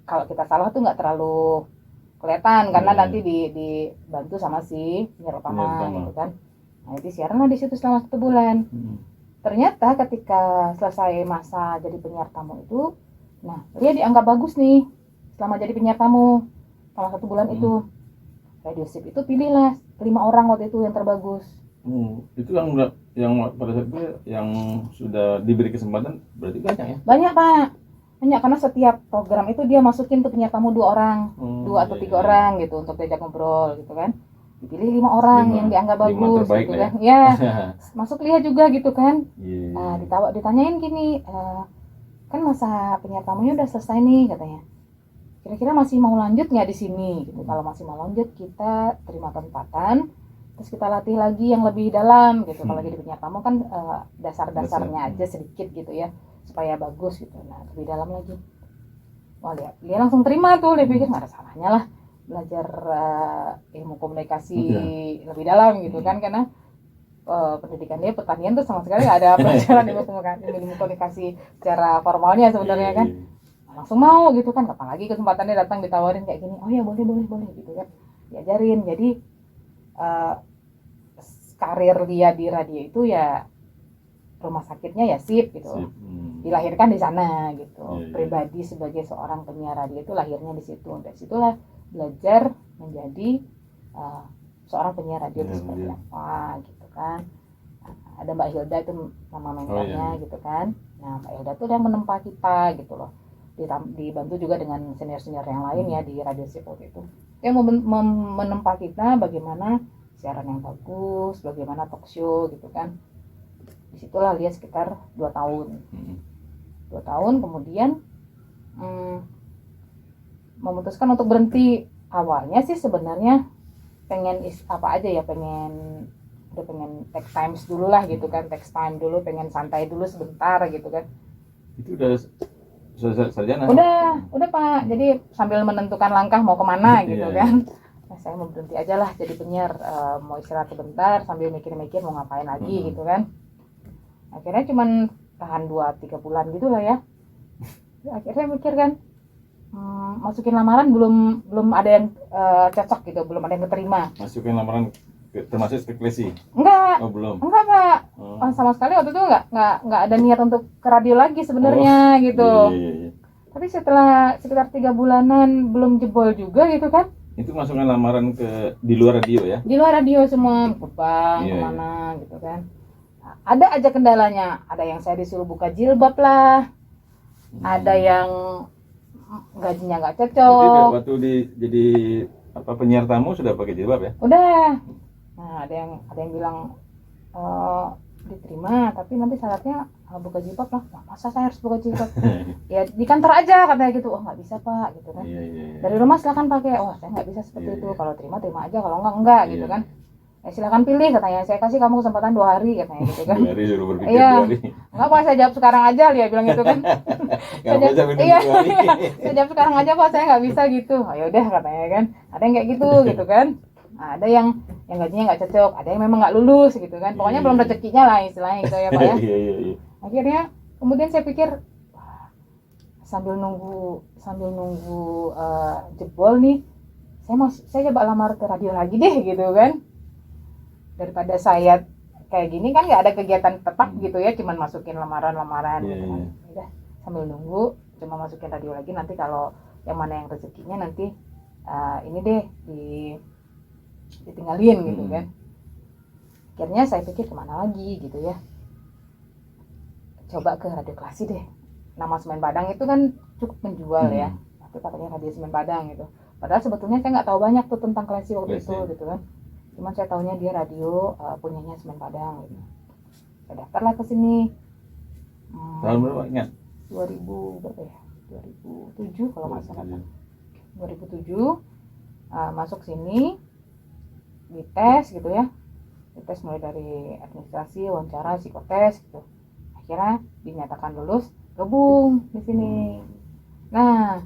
kalau kita salah tuh nggak terlalu kelihatan karena nanti dibantu sama si penyiar utama gitu kan. Nah itu siaran lah di situ selama 1 bulan. Ternyata ketika selesai masa jadi penyiar tamu itu, nah dia dianggap bagus nih selama jadi penyiar tamu selama 1 bulan itu. Radio Sip itu pilihlah 5 orang waktu itu yang terbagus. Itu yang pada saat itu yang sudah diberi kesempatan berarti banyak ya? Banyak Pak, banyak, karena setiap program itu dia masukin tuh penyiar tamu 2 orang, 2 atau 3 orang gitu untuk diajak ngobrol gitu kan. Dipilih 5 orang yang dianggap bagus gitu kan. Ya, masuk lihat juga gitu kan. Ditanyain gini, kan masa penyiar tamunya udah selesai nih katanya. Kira-kira masih mau lanjut nggak di sini? Gitu. Kalau masih mau lanjut kita terima penempatan, terus kita latih lagi yang lebih dalam gitu. Kalau jadi penyiar tamu kan dasar-dasarnya aja sedikit gitu ya, supaya bagus gitu. Nah lebih dalam lagi. Wah dia langsung terima tuh, dia pikir nggak ada salahnya lah belajar ilmu komunikasi lebih dalam gitu kan, karena pendidikan dia pertanian tuh sama sekali nggak ada pelajaran ilmu komunikasi secara formalnya sebenarnya kan. Langsung mau gitu kan, apalagi kesempatannya datang ditawarin kayak gini, oh ya boleh gitu kan, diajarin. Jadi karir dia di radio itu ya rumah sakitnya ya Sip gitu. Dilahirkan di sana gitu. Pribadi sebagai seorang penyiar radio itu lahirnya di situ. Dari situlah belajar menjadi seorang penyiar radio itu seperti apa gitu kan. Ada Mbak Hilda itu nama mentornya gitu kan. Nah Mbak Hilda tuh yang menempa kita gitu loh. Dibantu juga dengan senior-senior yang lain ya di Radio Sip itu. Yang menempa kita bagaimana siaran yang bagus, bagaimana talk show gitu kan. Disitulah dia sekitar 2 tahun. 2 tahun kemudian memutuskan untuk berhenti. Awalnya sih sebenarnya pengen pengen take times dulu lah gitu kan, take time dulu, pengen santai dulu sebentar gitu kan. Itu udah sarjana. Udah Pak. Jadi sambil menentukan langkah mau kemana gitu Iya, kan. Nah, saya mau berhenti aja lah jadi penyiar, mau istirahat sebentar sambil mikir-mikir mau ngapain lagi gitu kan. Akhirnya cuman tahan 2-3 bulan gitu lah ya. Akhirnya mikir kan, masukin lamaran belum ada yang cocok gitu, belum ada yang keterima. Masukin lamaran termasuk ke Klesi? Enggak Belum. Pak. Sama sekali waktu itu nggak ada niat untuk ke radio lagi sebenarnya gitu. Iya. Tapi setelah sekitar 3 bulanan belum jebol juga gitu kan. Itu masukkan lamaran di luar radio ya? Di luar radio semua, ke bank, kemana gitu kan. Ada aja kendalanya, ada yang saya disuruh buka jilbab lah, ada yang gajinya nggak cocok. Jadi waktu jadi penyiar tamu sudah pakai jilbab ya? Udah. Nah, ada yang bilang diterima, tapi nanti syaratnya buka jilbab lah. Nah, masa saya harus buka jilbab? Ya di kantor aja katanya gitu. Oh nggak bisa Pak, gitu kan. Iya. Dari rumah silakan pakai. Oh saya nggak bisa seperti itu. Kalau terima aja, kalau enggak gitu kan. Ya silakan pilih katanya. Saya kasih kamu kesempatan 2 hari katanya gitu kan. 2 hari suruh berpikir 2 Iya. hari. Enggak Pak, saya jawab sekarang aja dia bilang gitu kan. Saya jawab sekarang aja Pak, saya nggak bisa gitu. Oh ya udah katanya kan. Ada yang kayak gitu kan. Nah, ada yang gajinya nggak cocok, ada yang memang nggak lulus gitu kan. Pokoknya belum rezekinya lah istilahnya gitu ya Pak ya. Iya. Akhirnya kemudian saya pikir sambil nunggu jebol nih, saya coba lamar ke radio lagi deh gitu kan. Daripada saya kayak gini kan nggak ada kegiatan tetap gitu ya, cuman masukin lamaran gitu kan. Udah sambil nunggu cuma masukin radio lagi, nanti kalau yang mana yang rezekinya nanti ini deh ditinggalin gitu kan. Akhirnya saya pikir kemana lagi gitu ya, coba ke Radio Klasi deh. Nama Semen Padang itu kan cukup menjual ya, tapi katanya Radio Semen Padang gitu. Padahal sebetulnya saya nggak tahu banyak tuh tentang Klasi waktu itu gitu kan. Cuman saya taunya dia radio punyanya Semen Padang gitu. Saya daftarlah ke sini. Tahun berapa ingat? 2000 berapa ya? 2007 kalau nggak salah. 2007 masuk sini, dites gitu ya. Dites mulai dari administrasi, wawancara, psikotes gitu. Akhirnya dinyatakan lulus, gabung di sini. Nah,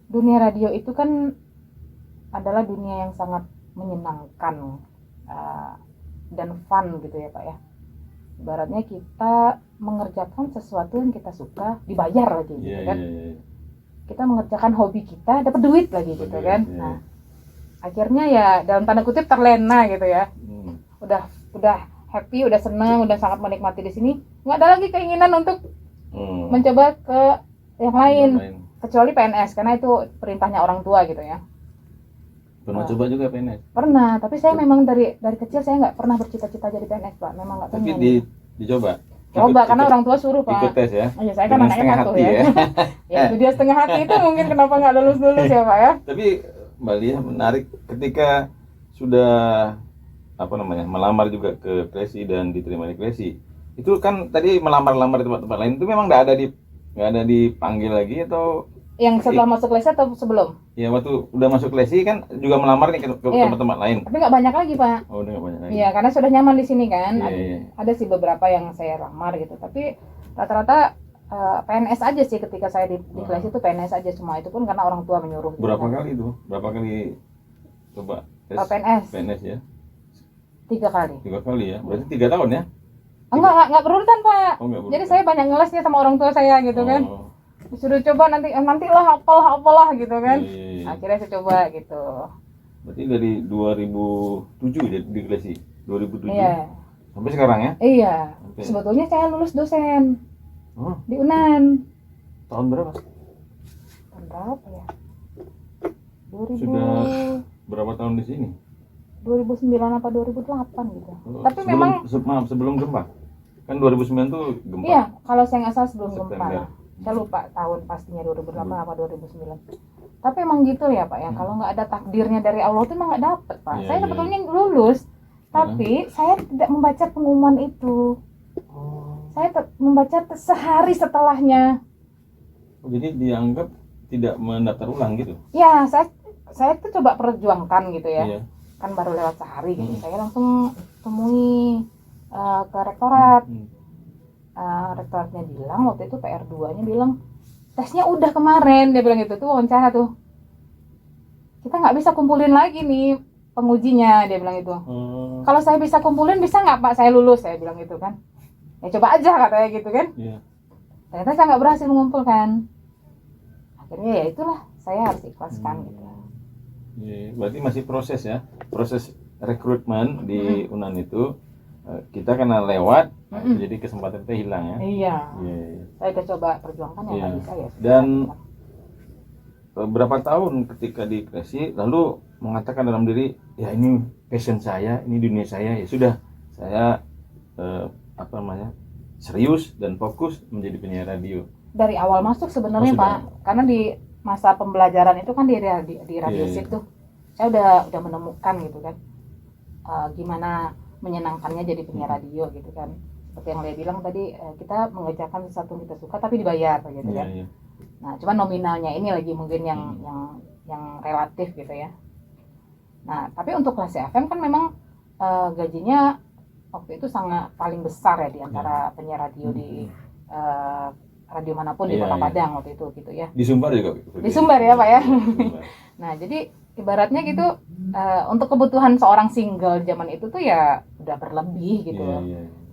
dunia radio itu kan adalah dunia yang sangat menyenangkan dan fun gitu ya Pak ya. Ibaratnya kita mengerjakan sesuatu yang kita suka, dibayar lagi gitu kan. Kita mengerjakan hobi kita, dapat duit lagi gitu kan. Nah, akhirnya ya dalam tanda kutip terlena gitu ya. Udah happy, udah senang, udah sangat menikmati di sini. Nggak ada lagi keinginan untuk mencoba ke yang lain, kecuali PNS karena itu perintahnya orang tua gitu ya. Pernah coba juga PNS? Pernah, tapi saya memang dari kecil saya nggak pernah bercita-cita jadi PNS Pak. Memang nggak pengen. Tapi dicoba? Coba karena orang tua suruh Pak. Ikut tes ya? Iya, saya kan anaknya patuh ya. Ya itu dia setengah hati itu mungkin kenapa nggak lulus ya Pak ya. Tapi Mbak Lia menarik ketika sudah melamar juga ke Klesi dan diterima di Klesi. Itu kan tadi melamar di tempat-tempat lain itu memang nggak ada dipanggil lagi atau yang setelah masuk Klesi atau sebelum? Ya waktu udah masuk Klesi kan juga melamar nih ke tempat-tempat lain. Tapi nggak banyak lagi Pak. Oh udah nggak banyak lagi. Iya karena sudah nyaman di sini kan. Iya. Ada sih beberapa yang saya lamar gitu. Tapi rata-rata PNS aja sih ketika saya di Klesi itu PNS aja semua, itu pun karena orang tua menyuruh. Berapa kali itu? Berapa kali coba tes PNS ya? 3 kali. 3 kali ya? Berarti 3 tahun ya? Enggak berurutan Pak. Berurutan. Jadi saya banyak ngelesnya sama orang tua saya gitu kan. Disuruh coba nantilah apalah gitu kan. Akhirnya saya coba gitu. Berarti dari 2007 ya di Klesi? 2007? Iya. Sampai sekarang ya? Iya. Sebetulnya saya lulus dosen di UNAN. Tahun berapa? Tahun berapa ya? 2000. Sudah berapa tahun di sini? 2009 apa 2008 gitu. Tapi sebelum gempa. Kan 2009 tuh gempa. Iya, kalau saya nggak salah sebelum September. gempa. Saya lupa tahun pastinya 2008 apa 2009. Tapi emang gitu ya Pak ya, kalau nggak ada takdirnya dari Allah itu emang nggak dapet Pak. Iya, Saya sebetulnya lulus, tapi saya tidak membaca pengumuman itu. Saya membaca sehari setelahnya. Jadi dianggap tidak mendaftar ulang gitu? Ya, saya tuh coba perjuangkan gitu ya. Iya. Kan baru lewat sehari gitu. Saya langsung temui ke rektorat. Rektoratnya bilang waktu itu PR2-nya bilang tesnya udah kemarin, dia bilang gitu tuh wawancara tuh. Kita nggak bisa kumpulin lagi nih pengujinya, dia bilang gitu. Kalau saya bisa kumpulin bisa nggak Pak saya lulus, saya bilang gitu kan. Ya coba aja katanya gitu kan. Iya. Ternyata saya nggak berhasil mengumpulkan. Akhirnya ya itulah saya harus ikhlaskan gitu. Iya, berarti masih proses ya, proses rekrutmen di UNAN itu kita kena lewat, jadi kesempatan kita hilang ya. Iya. Iya. Saya udah coba perjuangkan ya nggak bisa ya. Dan beberapa tahun ketika di Kresi lalu mengatakan dalam diri, ya ini passion saya, ini dunia saya, ya sudah saya serius dan fokus menjadi penyiar radio. Dari awal masuk sebenarnya Pak, karena di masa pembelajaran itu kan di radio sip tuh, saya udah menemukan gitu kan, gimana menyenangkannya jadi penyiar radio gitu kan. Seperti yang Lea bilang tadi, kita mengerjakan sesuatu yang kita suka tapi dibayar gitu kan. Nah, cuman nominalnya ini lagi mungkin yang relatif gitu ya. Nah, tapi untuk kelas FM kan memang gajinya waktu itu sangat paling besar ya di antara penyiar radio di radio manapun di Kota Padang waktu itu gitu ya. Di Sumbar juga. Di Sumbar ya Pak ya. Nah, jadi ibaratnya gitu untuk kebutuhan seorang single zaman itu tuh ya udah berlebih gitu.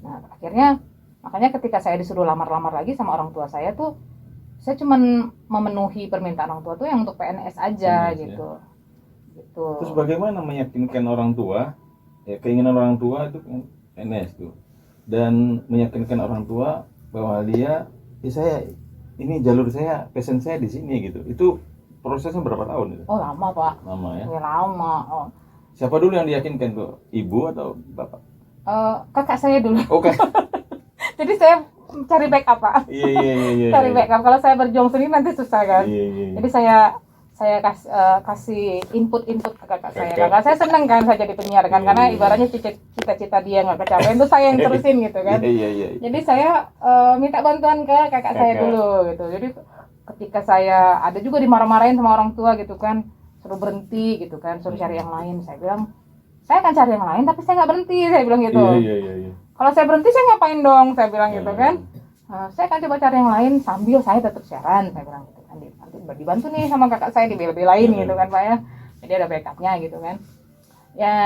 Nah, akhirnya makanya ketika saya disuruh lamar-lamar lagi sama orang tua saya tuh, saya cuman memenuhi permintaan orang tua tuh yang untuk PNS aja gitu. Gitu. Terus bagaimana meyakinkan orang tua, ya keinginan orang tua itu PNS tuh, dan meyakinkan orang tua bahwa dia, ya saya ini jalur saya, passion saya di sini gitu. Itu prosesnya berapa tahun itu? Oh lama Pak. Lama ya? Ya lama. Oh. Siapa dulu yang diyakinkan tuh? Ibu atau bapak? Kakak saya dulu. Oh kakak. Jadi saya cari backup Pak. Iya. Cari backup. Kalau saya berjuang sendiri nanti susah kan. Iya. Jadi saya kasih input ke kakak saya. Kakak saya seneng kan saya jadi penyiar kan, karena ibaratnya cita-cita dia nggak kecapean itu saya yang terusin gitu kan. Iya. Jadi saya minta bantuan ke kakak saya dulu gitu. Jadi ketika saya ada juga dimarah-marahin sama orang tua gitu kan, suruh berhenti gitu kan, suruh cari yang lain. Saya bilang saya akan cari yang lain tapi saya nggak berhenti, saya bilang gitu. Iya. Kalau saya berhenti saya ngapain dong, saya bilang gitu kan. Saya akan coba cari yang lain sambil saya tetap siaran, saya bilang gitu. Nanti dibantu nih sama kakak saya dibela-belain gitu kan Pak ya. Jadi ada backupnya gitu kan. Ya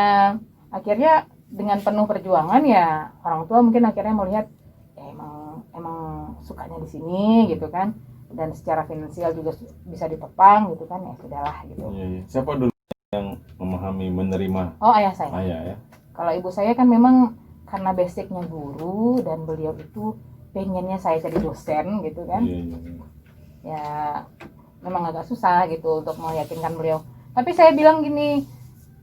akhirnya dengan penuh perjuangan ya orang tua mungkin akhirnya melihat ya emang sukanya di sini gitu kan, dan secara finansial juga bisa ditopang gitu kan, ya sudahlah gitu. Iya. Siapa dulu yang memahami, menerima? Oh ayah saya. Ayah ya. Kalau ibu saya kan memang karena basicnya guru dan beliau itu pengennya saya jadi dosen gitu kan. Iya. Ya memang agak susah gitu untuk meyakinkan beliau. Tapi saya bilang gini,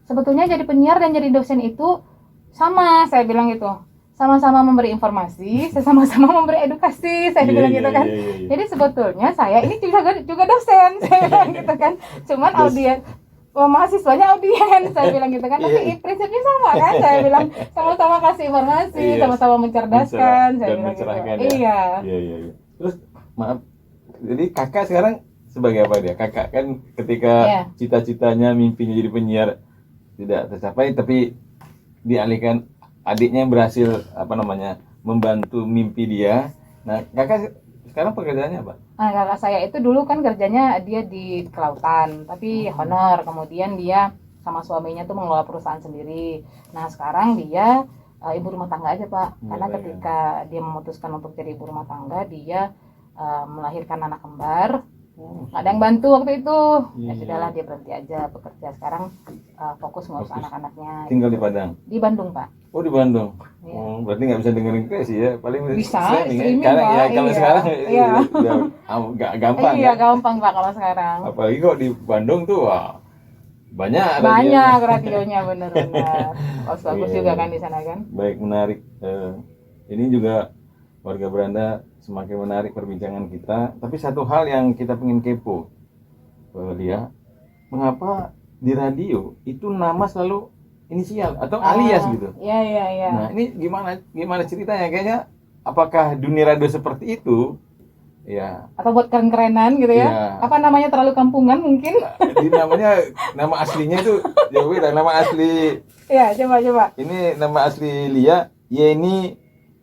sebetulnya jadi penyiar dan jadi dosen itu sama, saya bilang gitu. Sama-sama memberi informasi, sama-sama memberi edukasi, saya bilang gitu kan. Jadi sebetulnya saya ini juga dosen, saya bilang gitu kan. Cuman audiens mahasiswanya audiens, saya bilang gitu kan. Tapi prinsipnya sama kan, saya bilang sama-sama kasih informasi, sama-sama mencerdaskan, saya bilang gitu. Iya. Terus maaf, jadi kakak sekarang sebagai apa dia? Kakak kan ketika cita-citanya, mimpinya jadi penyiar tidak tercapai, tapi dialihkan adiknya yang berhasil membantu mimpi dia. Nah, kakak sekarang pekerjaannya apa? Nah, kakak saya itu dulu kan kerjanya dia di kelautan, tapi honor. Kemudian dia sama suaminya tuh mengelola perusahaan sendiri. Nah, sekarang dia ibu rumah tangga aja Pak. Karena ketika dia memutuskan untuk jadi ibu rumah tangga, dia melahirkan anak kembar. Nggak ada yang bantu waktu itu. Ya sudahlah, dia berhenti aja bekerja. Sekarang fokus ngurus anak-anaknya. Tinggal di Padang? Di Bandung Pak. Oh di Bandung. Oh, berarti nggak bisa dengerin Kresi ya? Paling bisa streaming Pak. Ya, kalau sekarang udah gampang. Iya kan? gampang Pak kalau sekarang. Apalagi kok di Bandung tuh banyak radionya bener-bener. Bagus juga kan di sana kan. Baik, menarik. Ini juga warga Beranda semakin menarik perbincangan kita. Tapi satu hal yang kita pengen kepo, Lia, mengapa di radio itu nama selalu inisial atau alias gitu? Iya. Nah ini gimana ceritanya? Kayaknya apakah dunia radio seperti itu? Ya. Atau buat keren-kerenan gitu ya? Ya. Apa namanya terlalu kampungan mungkin? Di nama aslinya itu jauh beda. Nama asli. Iya, coba. Ini nama asli Lia, Yeni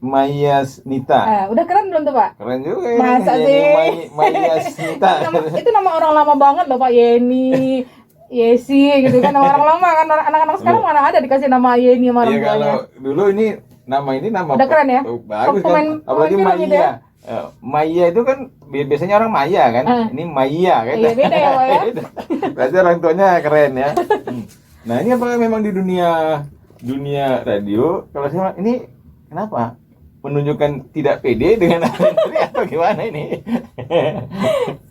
Mayas Nita. Udah keren belum tuh Pak? Keren juga ini. Masa Yeni sih? Mayas Nita. Itu nama orang lama banget loh Pak, Yeni, Yesi gitu kan, nama orang lama kan. Anak-anak sekarang mana ada dikasih nama Yeni sama orang Iya, tuanya. kalau dulu ini nama Udah keren ya? bagus kan. Pemain Apalagi film gitu ya? Maya. Maya itu kan biasanya orang Maya kan. Ini Maya kan. Iya, beda ya, Pak ya? Berarti orang tuanya keren ya. Nah, ini apakah memang di dunia radio, kalau saya ini kenapa menunjukkan tidak pede dengan Andri atau gimana ini?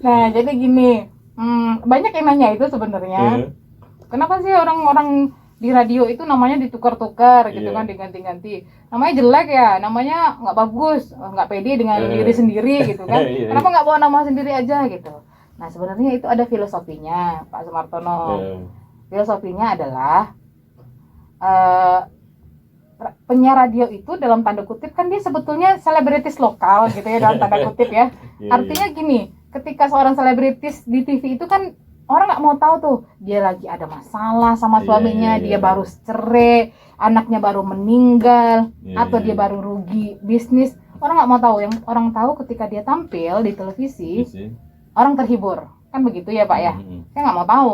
Nah, jadi gini, banyak yang nanya itu sebenarnya. Kenapa sih orang-orang di radio itu namanya ditukar-tukar gitu Iya. kan, diganti-ganti. Namanya jelek ya, namanya nggak bagus, nggak pede dengan diri sendiri gitu kan. Iya, Kenapa nggak bawa nama sendiri aja gitu? Nah, sebenarnya itu ada filosofinya, Pak Sumartono. Filosofinya adalah penyiar radio itu dalam tanda kutip kan dia sebetulnya selebritis lokal gitu ya, dalam tanda kutip ya. Artinya gini, ketika seorang selebritis di TV itu kan orang nggak mau tahu tuh dia lagi ada masalah sama suaminya, dia baru cerai, anaknya baru meninggal, atau dia baru rugi bisnis. Orang nggak mau tahu. Yang orang tahu ketika dia tampil di televisi, orang terhibur, kan begitu ya Pak ya. Saya nggak mau tahu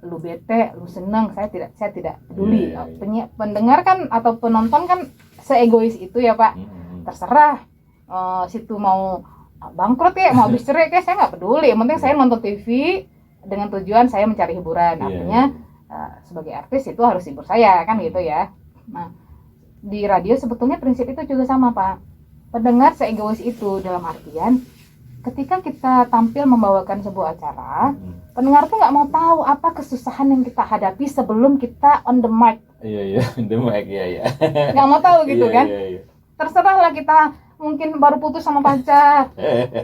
lu bete, lu seneng, saya tidak peduli. Pendengar kan atau penonton kan seegois itu ya Pak. Terserah situ mau bangkrut ya, mau habis cerai kayak saya nggak peduli. Yang penting saya nonton TV dengan tujuan saya mencari hiburan. Artinya sebagai artis itu harus hibur saya kan gitu ya. Nah, di radio sebetulnya prinsip itu juga sama Pak. Pendengar seegois itu dalam artian ketika kita tampil membawakan sebuah acara, pendengar tuh nggak mau tahu apa kesusahan yang kita hadapi sebelum kita on the mic. Iya, the mic, iya. Nggak mau tahu gitu kan? Iya. Terserahlah kita mungkin baru putus sama pacar,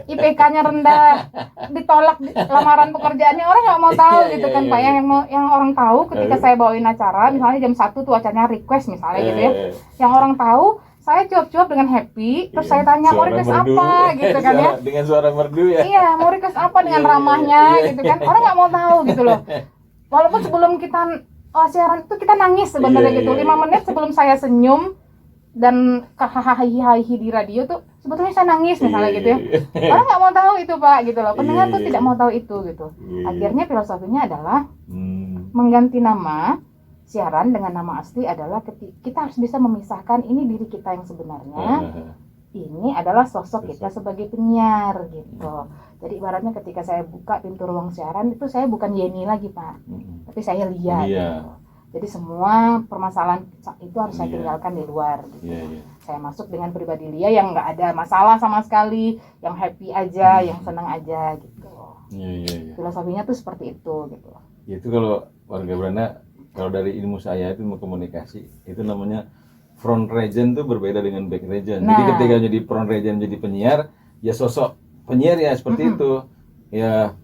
IPK-nya rendah, ditolak lamaran pekerjaannya, orang nggak mau tahu gitu kan Pak. Yang orang tahu ketika saya bawain acara, misalnya jam 1 tuh acaranya request misalnya gitu ya, yang orang tahu saya jawab dengan happy, terus saya tanya mau request apa gitu kan ya, dengan suara merdu ya. Iya, mau request apa dengan ramahnya gitu kan, orang nggak mau tahu gitu loh. Walaupun sebelum kita siaran itu kita nangis sebenarnya gitu, 5 menit sebelum saya senyum dan hahaha di radio tuh sebetulnya saya nangis misalnya gitu ya. Orang nggak mau tahu itu Pak gitu loh. Pendengar tuh tidak mau tahu itu gitu. Akhirnya filosofinya adalah mengganti nama siaran dengan nama asli adalah kita harus bisa memisahkan ini diri kita yang sebenarnya. Ini adalah sosok kita sebagai penyiar gitu. Jadi ibaratnya ketika saya buka pintu ruang siaran itu saya bukan Yeni lagi Pak, tapi saya Lia. Gitu. Jadi semua permasalahan itu harus saya tinggalkan di luar gitu. Saya masuk dengan pribadi Lia yang nggak ada masalah sama sekali, yang happy aja, yang senang aja gitu. Filosofinya tuh seperti itu gitu. Itu kalau warga Belanda, kalau dari ilmu saya itu mau komunikasi, itu namanya front region tuh berbeda dengan back region. Jadi ketika jadi front region jadi penyiar, ya sosok penyiar ya seperti itu. Ya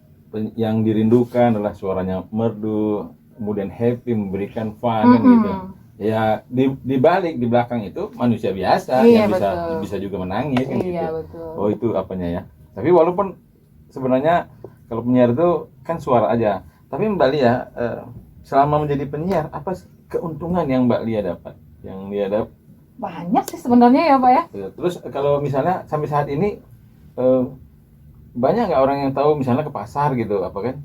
yang dirindukan adalah suaranya merdu, kemudian happy, memberikan fun gitu. Ya di balik di belakang itu manusia biasa yang bisa juga menangis kan gitu. Betul. Oh itu apanya ya. Tapi walaupun sebenarnya kalau penyiar itu kan suara aja. Tapi Mbak Lia selama menjadi penyiar apa keuntungan yang Mbak Lia dapat? Yang Lia dapat banyak sih sebenarnya ya Pak ya. Terus kalau misalnya sampai saat ini banyak nggak orang yang tahu misalnya ke pasar gitu apa kan?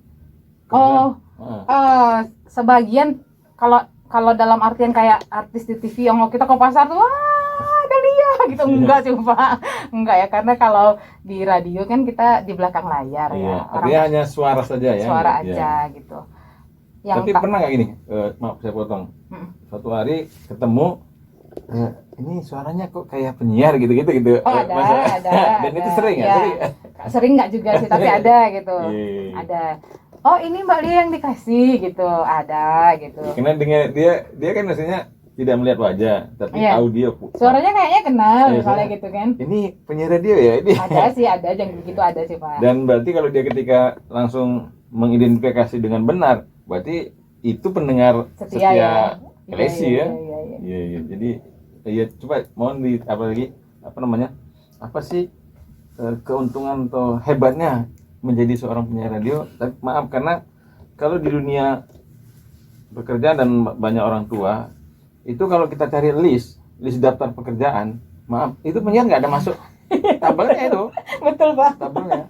Sebagian kalau dalam artian kayak artis di TV yang kita ke pasar tuh wah ada Lia gitu, enggak sih Pak, enggak ya, karena kalau di radio kan kita di belakang layar ya, artinya hanya suara saja ya, suara aja gitu. Tapi pernah nggak gini, maaf saya potong, suatu hari ketemu ini suaranya kok kayak penyiar gitu. Oh ada. Dan itu sering ya? Sering nggak juga sih, tapi ada gitu. Ada. Oh ini Mbak Lia yang dikasih gitu, ada gitu. Karena dengan dia kan maksudnya tidak melihat wajah, tapi audio. Suaranya kayaknya kenal misalnya gitu kan. Ini penyiar radio ya ini. Ada yang begitu ada sih Pak. Dan berarti kalau dia ketika langsung mengidentifikasi dengan benar, berarti itu pendengar setia Klesi ya. Iya. Jadi ya coba mohon apa sih keuntungan atau hebatnya menjadi seorang penyiar radio? Maaf karena kalau di dunia pekerjaan dan banyak orang tua itu kalau kita cari list daftar pekerjaan Maaf, itu penyiar nggak ada masuk tabelnya itu, Betul Pak. tabelnya.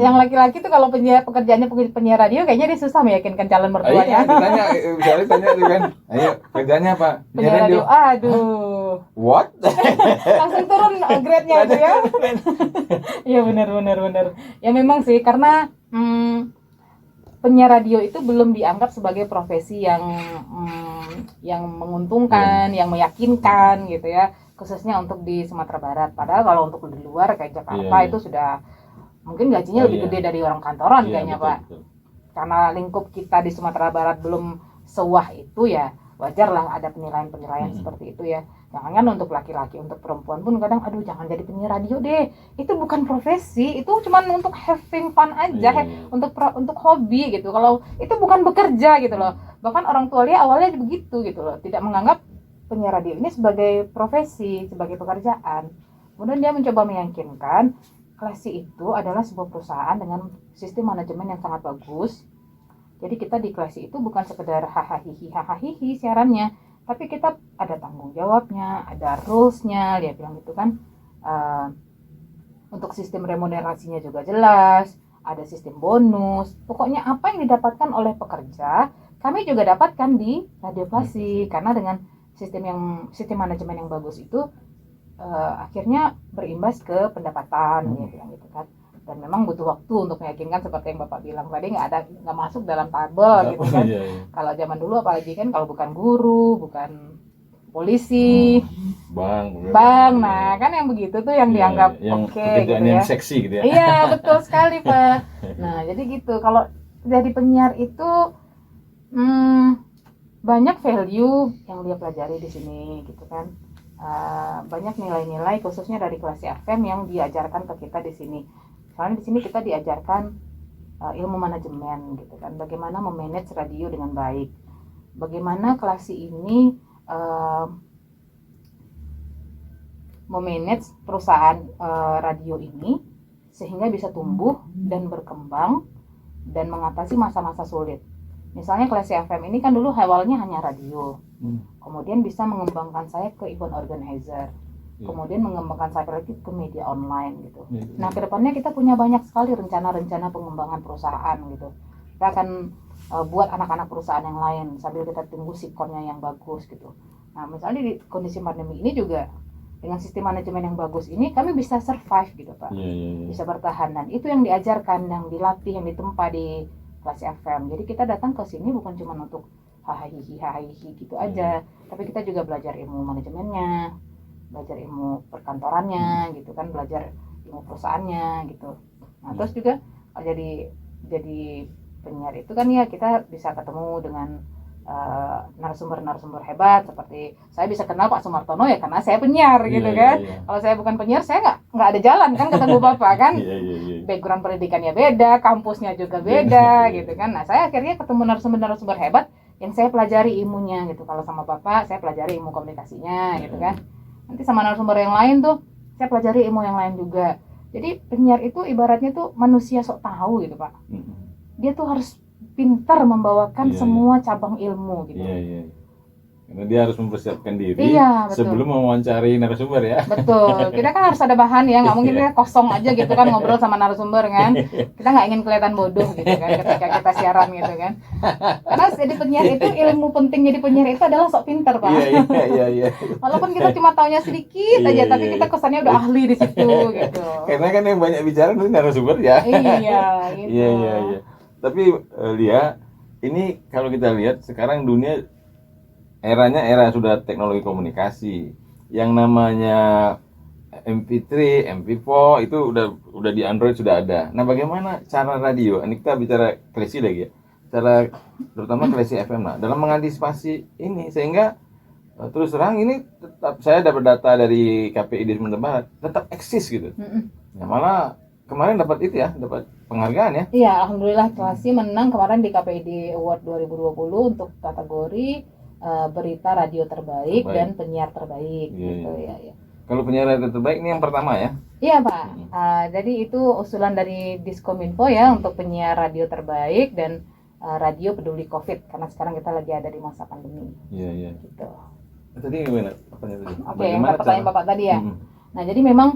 Yang laki-laki tuh kalau pekerjaannya penyiar radio kayaknya dia susah meyakinkan calon Iya, mertuanya. ditanya, misalnya tanya tuh kan, ayo kerjanya apa? Penyiar radio, aduh, What? langsung turun grade-nya itu ya. Iya benar. Ya memang sih karena penyiar radio itu belum dianggap sebagai profesi yang menguntungkan, yang meyakinkan gitu ya, khususnya untuk di Sumatera Barat. Padahal kalau untuk di luar kayak Jakarta itu sudah mungkin gajinya lebih gede dari orang kantoran kayaknya betul, Pak. betul. Karena lingkup kita di Sumatera Barat belum sewah itu ya, wajar lah ada penilaian seperti itu ya. Jangan untuk laki-laki, untuk perempuan pun kadang aduh jangan jadi penyiar radio deh. Itu bukan profesi, itu cuma untuk having fun aja, untuk hobi gitu. Kalau itu bukan bekerja gitu loh. Bahkan orang tua dia awalnya begitu gitu loh, tidak menganggap penyiar radio ini sebagai profesi, sebagai pekerjaan. Kemudian dia mencoba meyakinkan Klesi itu adalah sebuah perusahaan dengan sistem manajemen yang sangat bagus. Jadi kita di Klesi itu bukan sekedar hahaha siarannya, tapi kita ada tanggung jawabnya, ada rules-nya, dia bilang gitu kan. Untuk sistem remunerasinya juga jelas, ada sistem bonus. Pokoknya apa yang didapatkan oleh pekerja, kami juga dapatkan di Radio Klasi. Karena dengan sistem manajemen yang bagus itu, akhirnya berimbas ke pendapatan gitu kan. Dan memang butuh waktu untuk meyakinkan seperti yang Bapak bilang tadi, nggak masuk dalam tabel gitu kan. Kalau zaman dulu apalagi kan kalau bukan guru, bukan polisi, bang, nah kan yang begitu tuh yang dianggap oke gitu ya. Yang seksi gitu ya. Iya betul sekali Pak. Nah jadi gitu, kalau jadi penyiar itu banyak value yang dia pelajari di sini gitu kan. Banyak nilai-nilai khususnya dari Klasi FM yang diajarkan ke kita di sini. Soalnya di sini kita diajarkan ilmu manajemen gitu kan, bagaimana memanage radio dengan baik, bagaimana Klasi ini memanage perusahaan radio ini sehingga bisa tumbuh dan berkembang dan mengatasi masa-masa sulit. Misalnya Klasi FM ini kan dulu awalnya hanya radio, kemudian bisa mengembangkan saya ke event organizer, kemudian mengembangkan saya lagi ke media online gitu. Nah kedepannya kita punya banyak sekali rencana-rencana pengembangan perusahaan gitu. Kita akan buat anak-anak perusahaan yang lain sambil kita tunggu sikonnya yang bagus gitu. Nah misalnya di kondisi pandemi ini juga dengan sistem manajemen yang bagus ini kami bisa survive gitu Pak, bisa bertahan, dan itu yang diajarkan, yang dilatih, yang ditempa di Klasi FM. Jadi kita datang ke sini bukan cuma untuk hahaha gitu aja, tapi kita juga belajar ilmu manajemennya, belajar ilmu perkantorannya gitu kan, belajar ilmu perusahaannya gitu. Nah terus juga jadi penyiar itu kan ya kita bisa ketemu dengan narasumber hebat, seperti saya bisa kenal Pak Sumartono ya karena saya penyiar gitu kan. Kalau saya bukan penyiar saya nggak ada jalan kan ketemu Bapak kan. Background pendidikannya beda, kampusnya juga beda gitu kan. Nah saya akhirnya ketemu narasumber hebat yang saya pelajari ilmunya gitu. Kalau sama Bapak saya pelajari ilmu komunikasinya gitu kan. Nanti sama narasumber yang lain tuh saya pelajari ilmu yang lain juga. Jadi penyiar itu ibaratnya tuh manusia sok tahu gitu Pak. Dia tuh harus pintar membawakan semua cabang ilmu gitu. Karena dia harus mempersiapkan diri sebelum mewawancari narasumber ya. Betul. Kita kan harus ada bahan ya, nggak mungkin kita kosong aja gitu kan ngobrol sama narasumber kan. Kita nggak ingin kelihatan bodoh gitu kan ketika kita siaran gitu kan. Karena jadi penyiar itu, ilmu penting jadi penyiar itu adalah sok pintar Pak. Iya. Walaupun kita cuma taunya sedikit aja, tapi kita kesannya udah ahli di situ gitu. Karena kan yang banyak bicara itu narasumber ya. Iya. Gitu. Iya. Tapi Lia, ini kalau kita lihat sekarang dunia eranya era sudah teknologi komunikasi. Yang namanya MP3, MP4 itu udah di Android sudah ada. Nah, bagaimana cara radio? Ini kita bicara Klesi lagi ya. Cara terutama Klesi FM dalam mengantisipasi ini sehingga terus terang ini tetap saya dapat data dari KPID Sumatera Barat tetap eksis gitu. Ya malah kemarin dapat itu ya, dapat penghargaan ya. Iya, alhamdulillah Klasi menang kemarin di KPID Award 2020 untuk kategori berita radio terbaik dan penyiar terbaik gitu ya. Kalau penyiar radio terbaik ini yang pertama ya? Iya Pak. Jadi itu usulan dari Diskominfo ya untuk penyiar radio terbaik dan radio peduli COVID karena sekarang kita lagi ada di masa pandemi. Iya. Gitu. Tadi gimana? Apanya tadi? Oke, yang pertanyaan Bapak tadi ya. Mm-mm. Nah, jadi memang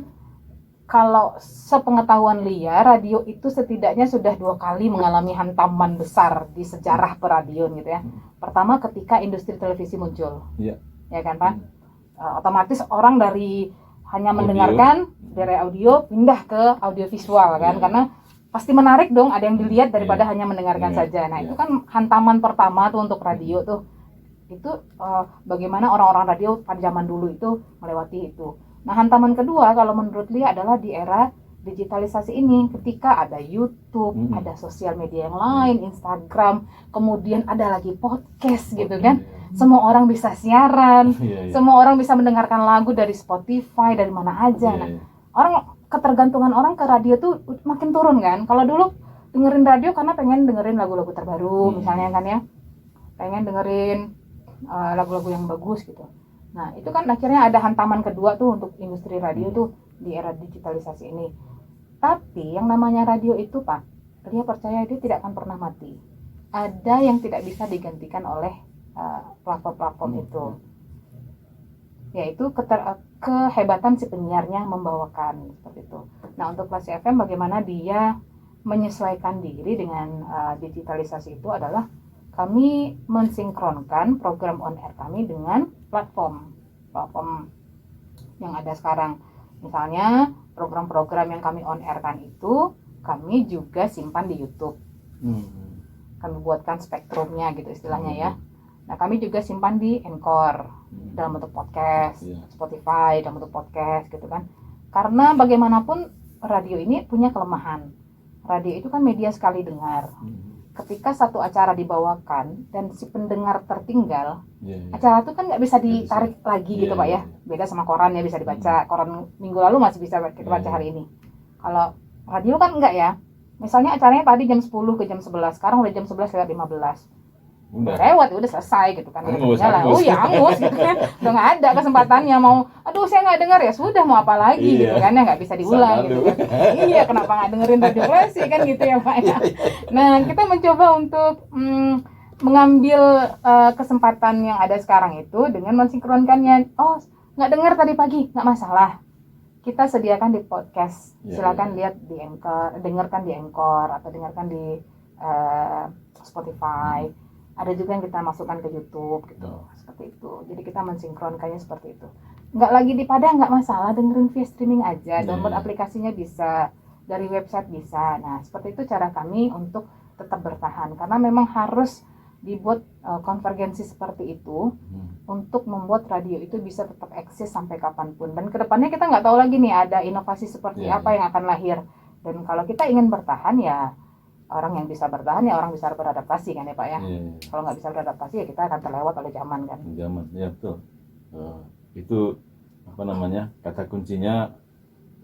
kalau sepengetahuan Lia, radio itu setidaknya sudah 2 kali mengalami hantaman besar di sejarah peradion gitu ya. Pertama ketika industri televisi muncul, Iya. ya kan Pak? Otomatis orang dari hanya Audio. mendengarkan dari audio pindah ke audiovisual kan, Iya. karena pasti menarik dong, ada yang dilihat daripada Iya. hanya mendengarkan Iya. saja. Nah Iya. itu kan hantaman pertama tuh untuk radio tuh. Itu bagaimana orang-orang radio pada zaman dulu itu melewati itu. Nah, hantaman kedua kalau menurut Lia adalah di era digitalisasi ini, ketika ada YouTube, ada sosial media yang lain, Instagram, kemudian ada lagi podcast gitu kan. Semua orang bisa siaran, Iya. semua orang bisa mendengarkan lagu dari Spotify, dari mana aja. Nah, orang ketergantungan orang ke radio tuh makin turun kan. Kalau dulu dengerin radio karena pengen dengerin lagu-lagu terbaru misalnya kan ya. Pengen dengerin lagu-lagu yang bagus gitu. Nah, itu kan akhirnya ada hantaman kedua tuh untuk industri radio tuh di era digitalisasi ini. Tapi yang namanya radio itu Pak, dia percaya dia tidak akan pernah mati. Ada yang tidak bisa digantikan oleh platform-platform itu. Yaitu kehebatan si penyiarnya membawakan seperti itu. Nah, untuk Klasi FM bagaimana dia menyesuaikan diri dengan digitalisasi itu adalah kami mensinkronkan program on air kami dengan platform yang ada sekarang. Misalnya program-program yang kami on air kan itu kami juga simpan di YouTube. Kami buatkan spektrumnya gitu istilahnya ya. Nah, kami juga simpan di Anchor dalam bentuk podcast, Spotify dalam bentuk podcast gitu kan. Karena bagaimanapun radio ini punya kelemahan. Radio itu kan media sekali dengar. Ketika satu acara dibawakan dan si pendengar tertinggal, acara itu kan nggak bisa ditarik lagi gitu Pak ya. Beda sama koran ya, bisa dibaca. Koran minggu lalu masih bisa kita baca hari ini. Kalau radio kan enggak ya. Misalnya acaranya tadi jam 10 ke jam 11, sekarang udah jam 11 lewat 15. Udah lewat, udah selesai gitu kan. Angus. Oh ya angus gitu kan. Udah nggak ada kesempatannya mau, aduh saya nggak dengar ya sudah mau apa lagi gitu kan ya, nggak bisa diulang gitu kan. Iya, kenapa nggak dengerin radio klasik kan gitu ya Pak ya. Nah, kita mencoba untuk mengambil kesempatan yang ada sekarang itu dengan mensinkronkannya. Oh, nggak dengar tadi pagi, nggak masalah. Kita sediakan di podcast. Silakan lihat di Anchor, dengarkan di Anchor atau dengarkan di Spotify. Ada juga yang kita masukkan ke YouTube gitu, seperti itu. Jadi kita mensinkronkannya seperti itu. Nggak lagi di Padang nggak masalah, dengerin via streaming aja. Download aplikasinya bisa, dari website bisa. Nah, seperti itu cara kami untuk tetap bertahan. Karena memang harus dibuat konvergensi seperti itu untuk membuat radio itu bisa tetap eksis sampai kapanpun. Dan kedepannya kita nggak tahu lagi nih ada inovasi seperti apa yang akan lahir. Dan kalau kita ingin bertahan ya orang yang bisa bertahan ya orang bisa beradaptasi kan ya Pak ya. Kalau nggak bisa beradaptasi ya kita akan terlewat oleh zaman kan. Zaman, ya betul. Itu apa namanya, kata kuncinya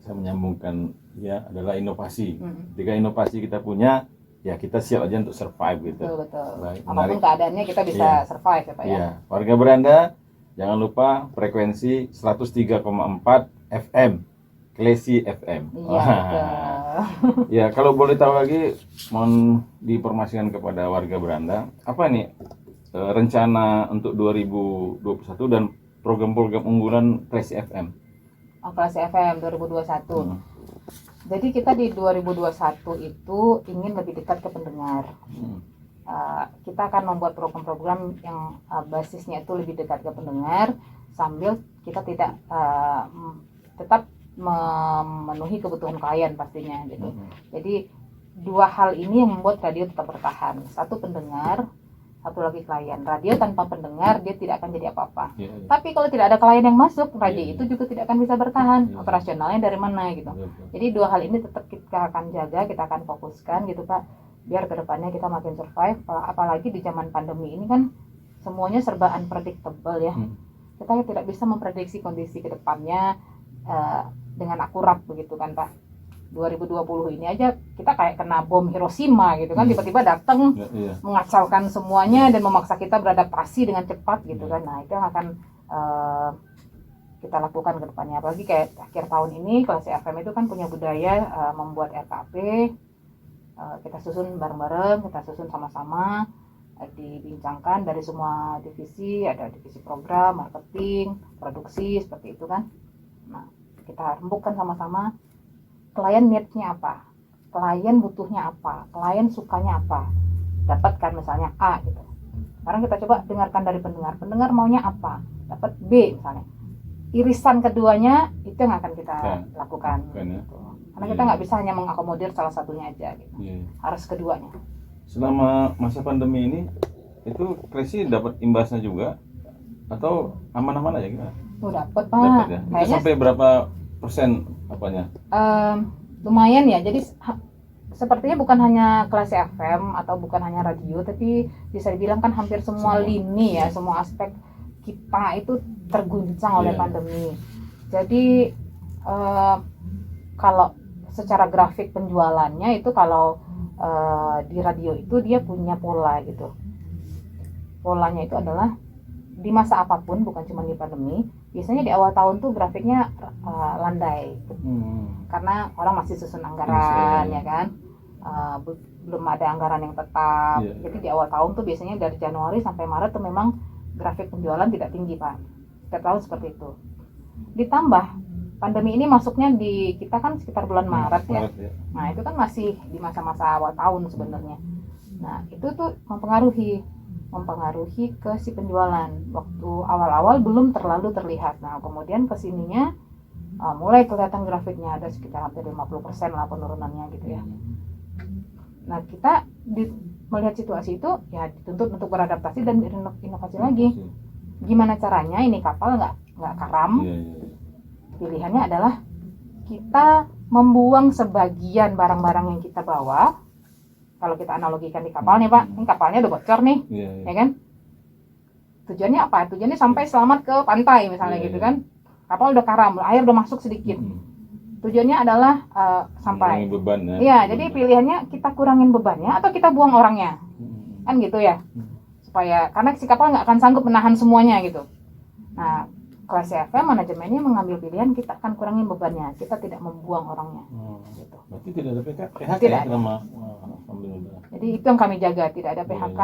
saya menyambungkan ya adalah inovasi. Ketika inovasi kita punya, ya kita siap aja untuk survive gitu. Betul. Baik, apapun keadaannya kita bisa survive ya Pak ya. Iya, warga Beranda jangan lupa frekuensi 103,4 FM, Klesi FM. Iya, betul. Ya, kalau boleh tahu lagi, mohon diinformasikan kepada warga Beranda, apa nih rencana untuk 2021 dan program-program unggulan Klesi FM? Klesi FM 2021. Jadi kita di 2021 itu ingin lebih dekat ke pendengar. Kita akan membuat program-program yang basisnya itu lebih dekat ke pendengar, sambil kita tidak tetap memenuhi kebutuhan klien pastinya gitu. Jadi dua hal ini yang membuat radio tetap bertahan. Satu pendengar, satu lagi klien. Radio tanpa pendengar dia tidak akan jadi apa-apa. Tapi kalau tidak ada klien yang masuk, radio itu juga tidak akan bisa bertahan. Operasionalnya dari mana gitu. Jadi dua hal ini tetap kita akan jaga, kita akan fokuskan gitu Pak. Biar kedepannya kita makin survive. Apalagi di zaman pandemi ini kan semuanya serba unpredictable ya. Kita tidak bisa memprediksi kondisi kedepannya dengan akurat begitu kan Pak. 2020 ini aja kita kayak kena bom Hiroshima gitu kan, tiba-tiba datang mengacaukan semuanya dan memaksa kita beradaptasi dengan cepat gitu kan. Nah, itu yang akan kita lakukan ke depannya. Apalagi kayak akhir tahun ini Klasi FM itu kan punya budaya membuat RKP. Kita susun bareng-bareng, kita susun sama-sama. dibincangkan dari semua divisi, ada divisi program, marketing, produksi, seperti itu kan. Nah, kita rembukan sama-sama klien need-nya apa, klien butuhnya apa, klien sukanya apa. Dapatkan misalnya A gitu. Sekarang kita coba dengarkan dari pendengar maunya apa, dapat B misalnya. Irisan keduanya itu yang akan kita lakukan. Gitu. Karena kita nggak bisa hanya mengakomodir salah satunya aja gitu. Harus keduanya. Selama masa pandemi ini itu Kresi dapat imbasnya juga atau aman-aman aja gitu? Oh, dapat Pak. Dapat ya. Itu Kayaknya sampai berapa persen apanya? Lumayan ya. Jadi sepertinya bukan hanya kelas FM atau bukan hanya radio, tapi bisa dibilang kan hampir semua lini ya, semua aspek kita itu terguncang oleh pandemi. Jadi kalau secara grafik penjualannya itu kalau di radio itu dia punya pola gitu. Polanya itu adalah di masa apapun, bukan cuma di pandemi. Biasanya di awal tahun tuh grafiknya landai, karena orang masih susun anggaran ya kan, belum ada anggaran yang tetap. Jadi di awal tahun tuh biasanya dari Januari sampai Maret tuh memang grafik penjualan tidak tinggi Pak. Setiap tahun seperti itu. Ditambah pandemi ini masuknya di kita kan sekitar bulan Maret ya. Nah itu kan masih di masa-masa awal tahun sebenarnya. Nah itu tuh mempengaruhi ke si penjualan. Waktu awal-awal belum terlalu terlihat. Nah kemudian kesininya mulai kelihatan grafiknya, ada sekitar hampir 50% lah penurunannya gitu ya. Nah kita melihat situasi itu ya dituntut untuk beradaptasi dan berinovasi lagi. Gimana caranya ini kapal nggak karam? Pilihannya adalah kita membuang sebagian barang-barang yang kita bawa. Kalau kita analogikan di kapal nih Pak, ini kapalnya udah bocor nih, ya kan? Tujuannya apa? Tujuannya sampai selamat ke pantai misalnya gitu kan? Kapal udah karam, air udah masuk sedikit. Tujuannya adalah sampai. Beban, ya, jadi pilihannya kita kurangin bebannya atau kita buang orangnya, kan gitu ya? Supaya karena si kapal nggak akan sanggup menahan semuanya gitu. Nah kelas FM manajemennya mengambil pilihan kita akan kurangin bebannya, kita tidak membuang orangnya. Gitu. Berarti tidak ada PHK tidak ya selama Jadi itu yang kami jaga, tidak ada PHK.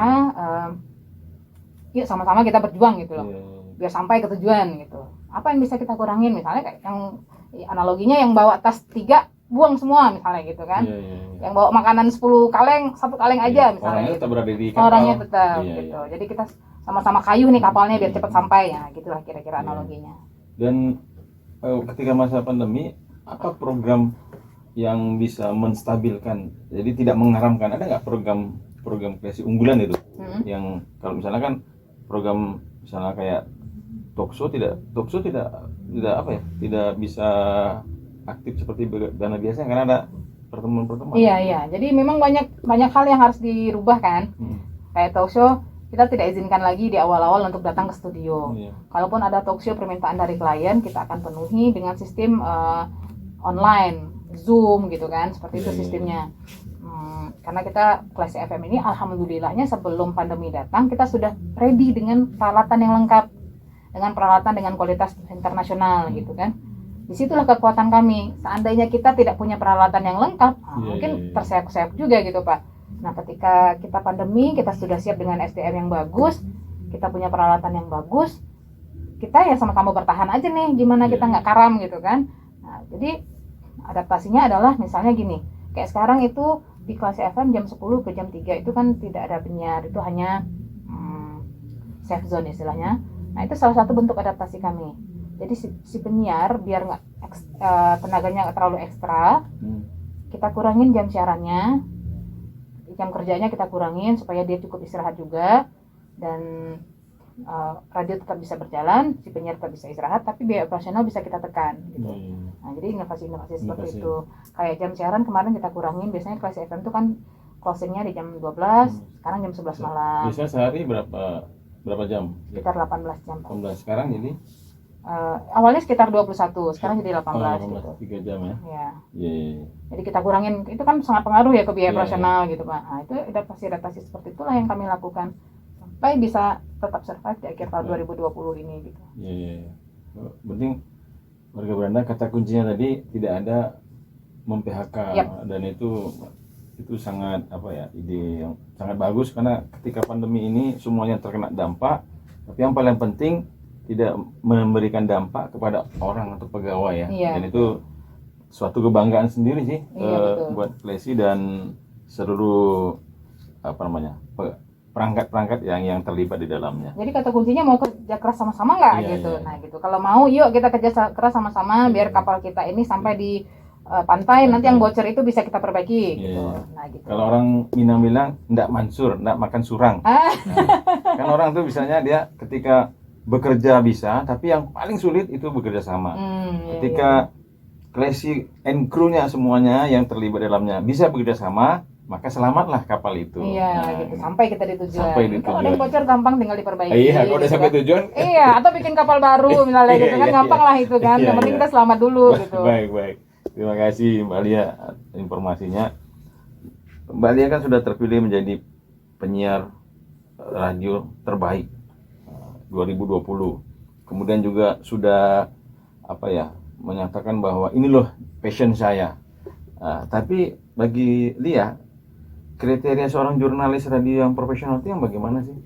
Yuk sama-sama kita berjuang gitu loh, biar sampai ke tujuan gitu. Apa yang bisa kita kurangin? Misalnya kayak yang analoginya yang bawa tas 3 buang semua misalnya gitu kan. Yang bawa makanan 10 kaleng, 1 kaleng aja misalnya. Orangnya gitu. tetap berada di kapal. Orangnya tetap gitu. Jadi kita sama-sama kayu nih kapalnya biar cepat sampai ya, gitulah kira-kira analoginya. Dan ketika masa pandemi, apa program yang bisa menstabilkan, jadi tidak mengaramkan? Ada nggak program kreasi unggulan itu? Yang kalau misalnya kan program misalnya kayak talkshow tidak apa ya, tidak bisa aktif seperti dana biasanya karena ada pertemuan. Iya. Jadi memang banyak hal yang harus dirubah kan. Kayak talkshow kita tidak izinkan lagi di awal-awal untuk datang ke studio. Kalaupun ada talkshow permintaan dari klien, kita akan penuhi dengan sistem online, Zoom gitu kan, seperti itu sistemnya. Karena kita kelas FM ini alhamdulillahnya sebelum pandemi datang kita sudah ready dengan peralatan yang lengkap, dengan kualitas internasional gitu kan. Disitulah kekuatan kami. Seandainya kita tidak punya peralatan yang lengkap, mungkin terseok-seok juga gitu Pak. Nah ketika kita pandemi, kita sudah siap dengan SDM yang bagus, kita punya peralatan yang bagus, kita ya sama-sama bertahan aja nih, gimana kita nggak karam gitu kan. Nah jadi adaptasinya adalah misalnya gini, kayak sekarang itu di kelas FM jam 10 ke jam 3 itu kan tidak ada penyiar, itu hanya safe zone istilahnya. Nah itu salah satu bentuk adaptasi kami. Jadi si penyiar biar nggak tenaganya nggak terlalu ekstra, kita kurangin jam siarannya, jam kerjanya kita kurangin supaya dia cukup istirahat juga, dan radio tetap bisa berjalan, si penyiar tetap bisa istirahat, tapi biaya operasional bisa kita tekan gitu. Nah jadi inovasi seperti itu. Kayak jam siaran kemarin kita kurangin, biasanya kelas FM itu kan closingnya di jam 12, sekarang jam 11 malam. Biasanya sehari berapa jam? Sekitar 18 jam. 18, sekarang jadi? Awalnya sekitar 21, sekarang jadi 18 gitu. 3 jam ya? Iya. Jadi kita kurangin, itu kan sangat pengaruh ya ke biaya operasional gitu Pak. Nah itu adaptasi seperti itulah yang kami lakukan sampai bisa tetap survive di akhir tahun 2020 ini gitu. Iya. Penting warga Belanda, kata kuncinya tadi tidak ada mem-PHK. Dan itu itu sangat ide yang sangat bagus, karena ketika pandemi ini semuanya terkena dampak, tapi yang paling penting tidak memberikan dampak kepada orang atau pegawai ya. Iya. Dan itu suatu kebanggaan sendiri sih Betul. buat Klesi dan seluruh perangkat-perangkat yang terlibat di dalamnya. Jadi kata kuncinya mau kerja keras sama-sama nggak Iya, gitu. iya. Nah gitu. Kalau mau, yuk kita kerja keras sama-sama Iya. biar kapal kita ini sampai di pantai. Nanti yang bocor itu bisa kita perbaiki. Gitu. Iya. Nah gitu. Kalau orang Minang bilang ndak mansur, ndak makan surang. Ah. Nah, kan orang tuh misalnya dia ketika bekerja bisa, tapi yang paling sulit itu bekerja sama. Iya, Ketika Klesi and crew-nya semuanya yang terlibat dalamnya bisa bekerja sama, maka selamatlah kapal itu. Iya, Nah, gitu. Sampai kita di tujuan. Sampai di Kalau ada tujuan. yang bocor gampang tinggal diperbaiki. Iya, kalau udah gitu sampai kan. tujuan. Iya, atau bikin kapal baru misalnya gitu kan, Iya, gampang iya. lah itu kan. Iya, Yang penting iya. kita selamat dulu gitu. Baik. Terima kasih Mbak Lia informasinya. Mbak Lia kan sudah terpilih menjadi penyiar radio terbaik 2020. Kemudian juga sudah menyatakan bahwa ini loh passion saya. Tapi bagi Lia, kriteria seorang jurnalis radio yang profesional itu yang bagaimana sih?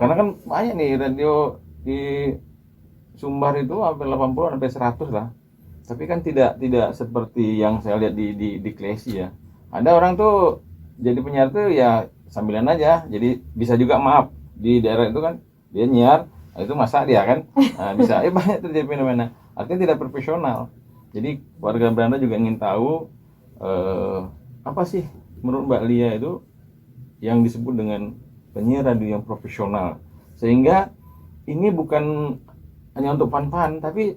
Karena kan banyak nih radio di Sumbar itu hampir 80 sampai 100 lah. Tapi kan tidak seperti yang saya lihat di Klesi ya. Ada orang tuh jadi penyiar tuh ya sambilan aja. Jadi bisa juga maaf di daerah itu kan dia nyiar, itu masak dia kan. Nah, bisa banyak terjadi fenomena. Artinya tidak profesional. Jadi warga Belanda juga ingin tahu apa sih menurut Mbak Lia itu yang disebut dengan penyiar radio yang profesional, sehingga ini bukan hanya untuk fun-fun tapi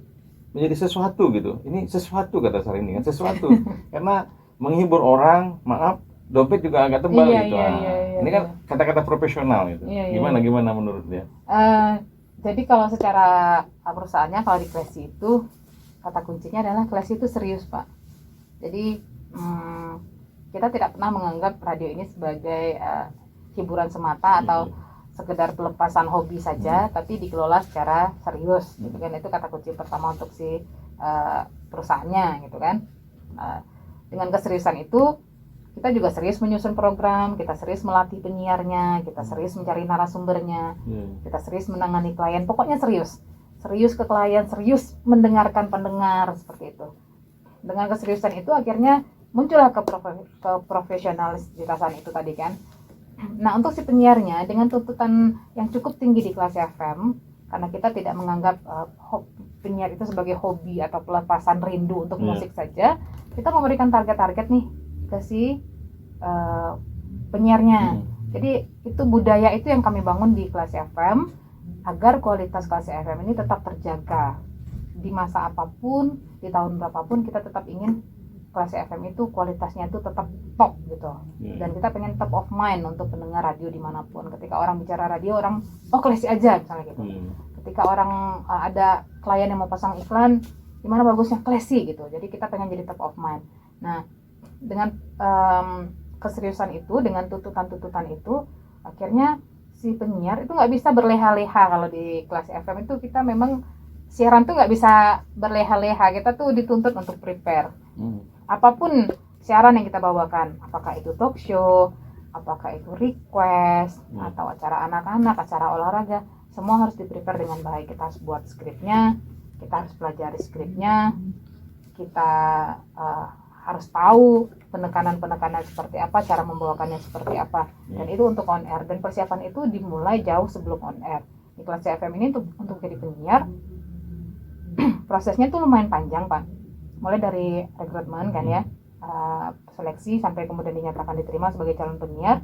menjadi sesuatu gitu. Ini sesuatu kata saya ini kan, sesuatu karena menghibur orang, maaf dompet juga agak tebal Iya, gitu. iya, Nah, iya, iya, ini kan kata-kata profesional gitu. Iya, iya. Gimana menurut dia? Jadi kalau secara perusahaannya, kalau di Klesi itu kata kuncinya adalah Klesi itu serius Pak. Jadi kita tidak pernah menganggap radio ini sebagai hiburan semata atau sekedar pelepasan hobi saja, tapi dikelola secara serius gitu kan. Itu kata kunci pertama untuk si perusahaannya gitu kan. Dengan keseriusan itu kita juga serius menyusun program, kita serius melatih penyiarnya, kita serius mencari narasumbernya, kita serius menangani klien, pokoknya serius ke klien, serius mendengarkan pendengar, seperti itu. Dengan keseriusan itu akhirnya muncullah keprofesionalitasan itu tadi kan. Nah, untuk si penyiarnya dengan tuntutan yang cukup tinggi di Klasi FM, karena kita tidak menganggap penyiar itu sebagai hobi atau pelepasan rindu untuk musik saja, kita memberikan target-target nih ke si penyiarnya. Jadi itu budaya itu yang kami bangun di Klasi FM agar kualitas Klasi FM ini tetap terjaga di masa apapun, di tahun berapapun. Kita tetap ingin Klasi FM itu kualitasnya itu tetap top gitu. Dan kita pengen top of mind untuk pendengar radio dimanapun. Ketika orang bicara radio, orang Klasi aja misalnya gitu. Ketika orang ada klien yang mau pasang iklan, gimana bagusnya Klasi gitu. Jadi kita pengen jadi top of mind. Nah, dengan keseriusan itu, dengan tuntutan-tuntutan itu, akhirnya si penyiar itu nggak bisa berleha-leha. Kalau di Klasi FM itu kita memang siaran tuh nggak bisa berleha-leha. Kita tuh dituntut untuk prepare. Apapun siaran yang kita bawakan, apakah itu talk show, apakah itu request, atau acara anak-anak, acara olahraga, semua harus di-prepare dengan baik. Kita harus buat skripnya, kita harus pelajari skripnya, kita harus tahu penekanan-penekanan seperti apa, cara membawakannya seperti apa, dan itu untuk on air. Dan persiapan itu dimulai jauh sebelum on air. Di Klasi FM ini untuk jadi penyiar, prosesnya tuh lumayan panjang Pak. Mulai dari rekrutmen kan ya, seleksi sampai kemudian dinyatakan diterima sebagai calon penyiar.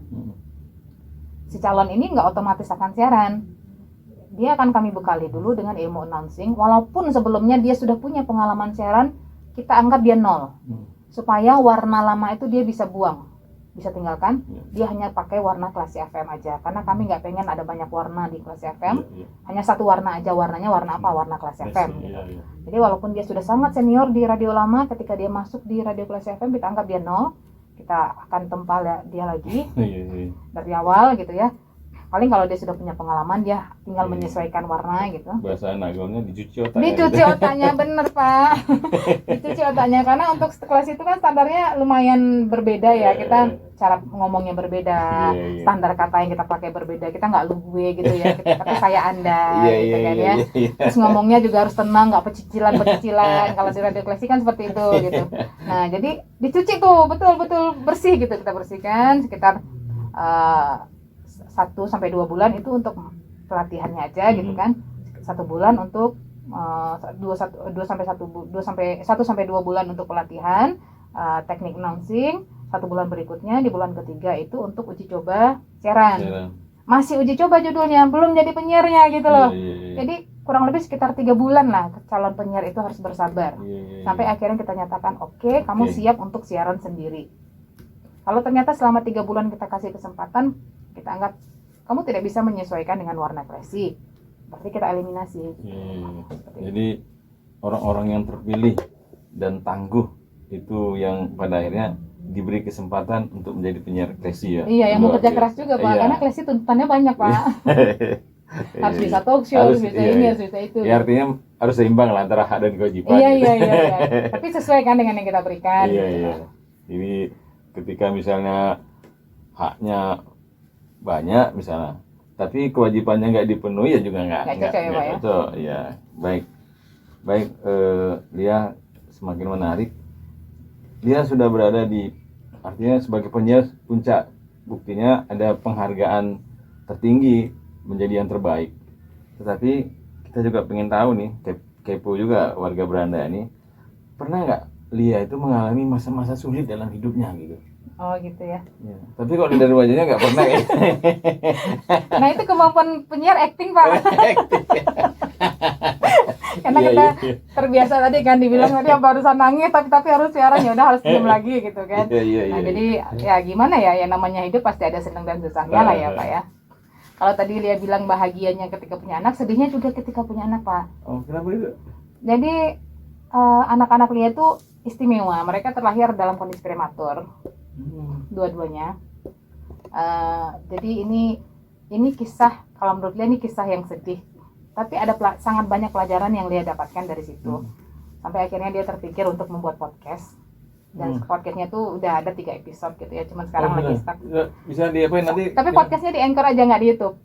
Si calon ini nggak otomatis akan siaran. Dia akan kami bekali dulu dengan ilmu announcing, walaupun sebelumnya dia sudah punya pengalaman siaran, kita anggap dia nol. Supaya warna lama itu dia bisa buang, bisa tinggalkan. Dia hanya pakai warna Klasi FM aja, karena kami nggak pengen ada banyak warna di Klasi FM. Hanya satu warna aja, warnanya warna apa? Warna Klasi FM gitu. Jadi walaupun dia sudah sangat senior di radio lama, ketika dia masuk di radio Klasi FM kita anggap dia nol. Kita akan tempal dia lagi dari awal gitu ya. Paling kalau dia sudah punya pengalaman, dia tinggal menyesuaikan warna gitu. Bahasa anak gaulnya dicuci otaknya. Dicuci otaknya, bener Pak. Dicuci otaknya ceritanya, karena untuk kelas itu kan standarnya lumayan berbeda ya. Kita cara ngomongnya berbeda, standar kata yang kita pakai berbeda. Kita nggak lu gue gitu ya, tapi saya anda gitu kan ya. Terus ngomongnya juga harus tenang, nggak pecicilan. Kalau di radio klasik kan seperti itu gitu. Nah jadi dicuci tuh betul-betul bersih gitu, kita bersihkan sekitar 1-2 bulan itu untuk pelatihannya aja gitu kan. 1 bulan untuk 1 sampai 2 bulan untuk pelatihan teknik announcing. 1 bulan berikutnya di bulan ketiga itu untuk uji coba siaran. Masih uji coba judulnya, belum jadi penyiarnya gitu loh. Jadi kurang lebih sekitar 3 bulan lah calon penyiar itu harus bersabar. Sampai akhirnya kita nyatakan oke, kamu siap untuk siaran sendiri. Kalau ternyata selama 3 bulan kita kasih kesempatan, kita anggap kamu tidak bisa menyesuaikan dengan warna klasik, berarti kita eliminasi. Jadi orang-orang yang terpilih dan tangguh itu yang pada akhirnya diberi kesempatan untuk menjadi penyiar klasi ya. Iya, yang mau kerja keras juga Pak, karena klasi tuntutannya banyak Pak. Harus bisa talk show, harus bisa ini, harus bisa itu. Ya artinya harus seimbang lah antara hak dan kewajiban. Iya. Tapi sesuai kan dengan yang kita berikan. Iya. Jadi ketika misalnya haknya banyak misalnya, tapi kewajibannya nggak dipenuhi ya juga nggak cocok ya. Baik, dia semakin menarik. Dia sudah berada di, artinya sebagai penyiar puncak, buktinya ada penghargaan tertinggi menjadi yang terbaik. Tetapi kita juga pengen tahu nih, kepo juga warga Beranda ini, pernah nggak Lia itu mengalami masa-masa sulit dalam hidupnya gitu? Oh gitu ya. Tapi kalau dari wajahnya nggak pernah ya. Nah itu kemampuan penyiar acting Pak. Karena kita terbiasa tadi kan dibilang tadi barusan nangis tapi harus siaran, ya udah harus diam lagi gitu kan. Nah jadi ya gimana ya, yang namanya hidup pasti ada senang dan susahnya lah ya Pak ya. Kalau tadi dia bilang bahagianya ketika punya anak, sedihnya juga ketika punya anak Pak. Oh kenapa itu? Jadi anak-anak Lia itu istimewa, mereka terlahir dalam kondisi prematur. Dua-duanya. Jadi ini kisah, kalau menurut Lia ini kisah yang sedih, tapi ada sangat banyak pelajaran yang Lia dapatkan dari situ. Sampai akhirnya dia terpikir untuk membuat podcast, dan podcastnya tuh udah ada 3 episode gitu ya, cuman sekarang lagi stuck. Bisa diapain nanti? Tapi podcastnya di Anchor aja, nggak di YouTube.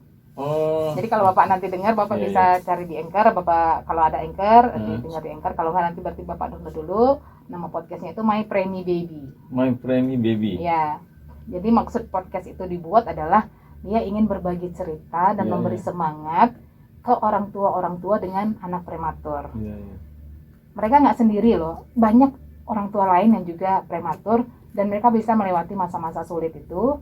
Jadi kalau Bapak nanti dengar, Bapak bisa cari di Anchor. Bapak kalau ada Anchor, dengar di Anchor. Kalau nggak nanti berarti Bapak download dulu. Nama podcastnya itu My Preemie Baby. My Preemie Baby. Ya. Jadi maksud podcast itu dibuat adalah dia ingin berbagi cerita dan memberi semangat ke orang tua dengan anak prematur. Mereka nggak sendiri loh. Banyak orang tua lain yang juga prematur dan mereka bisa melewati masa-masa sulit itu.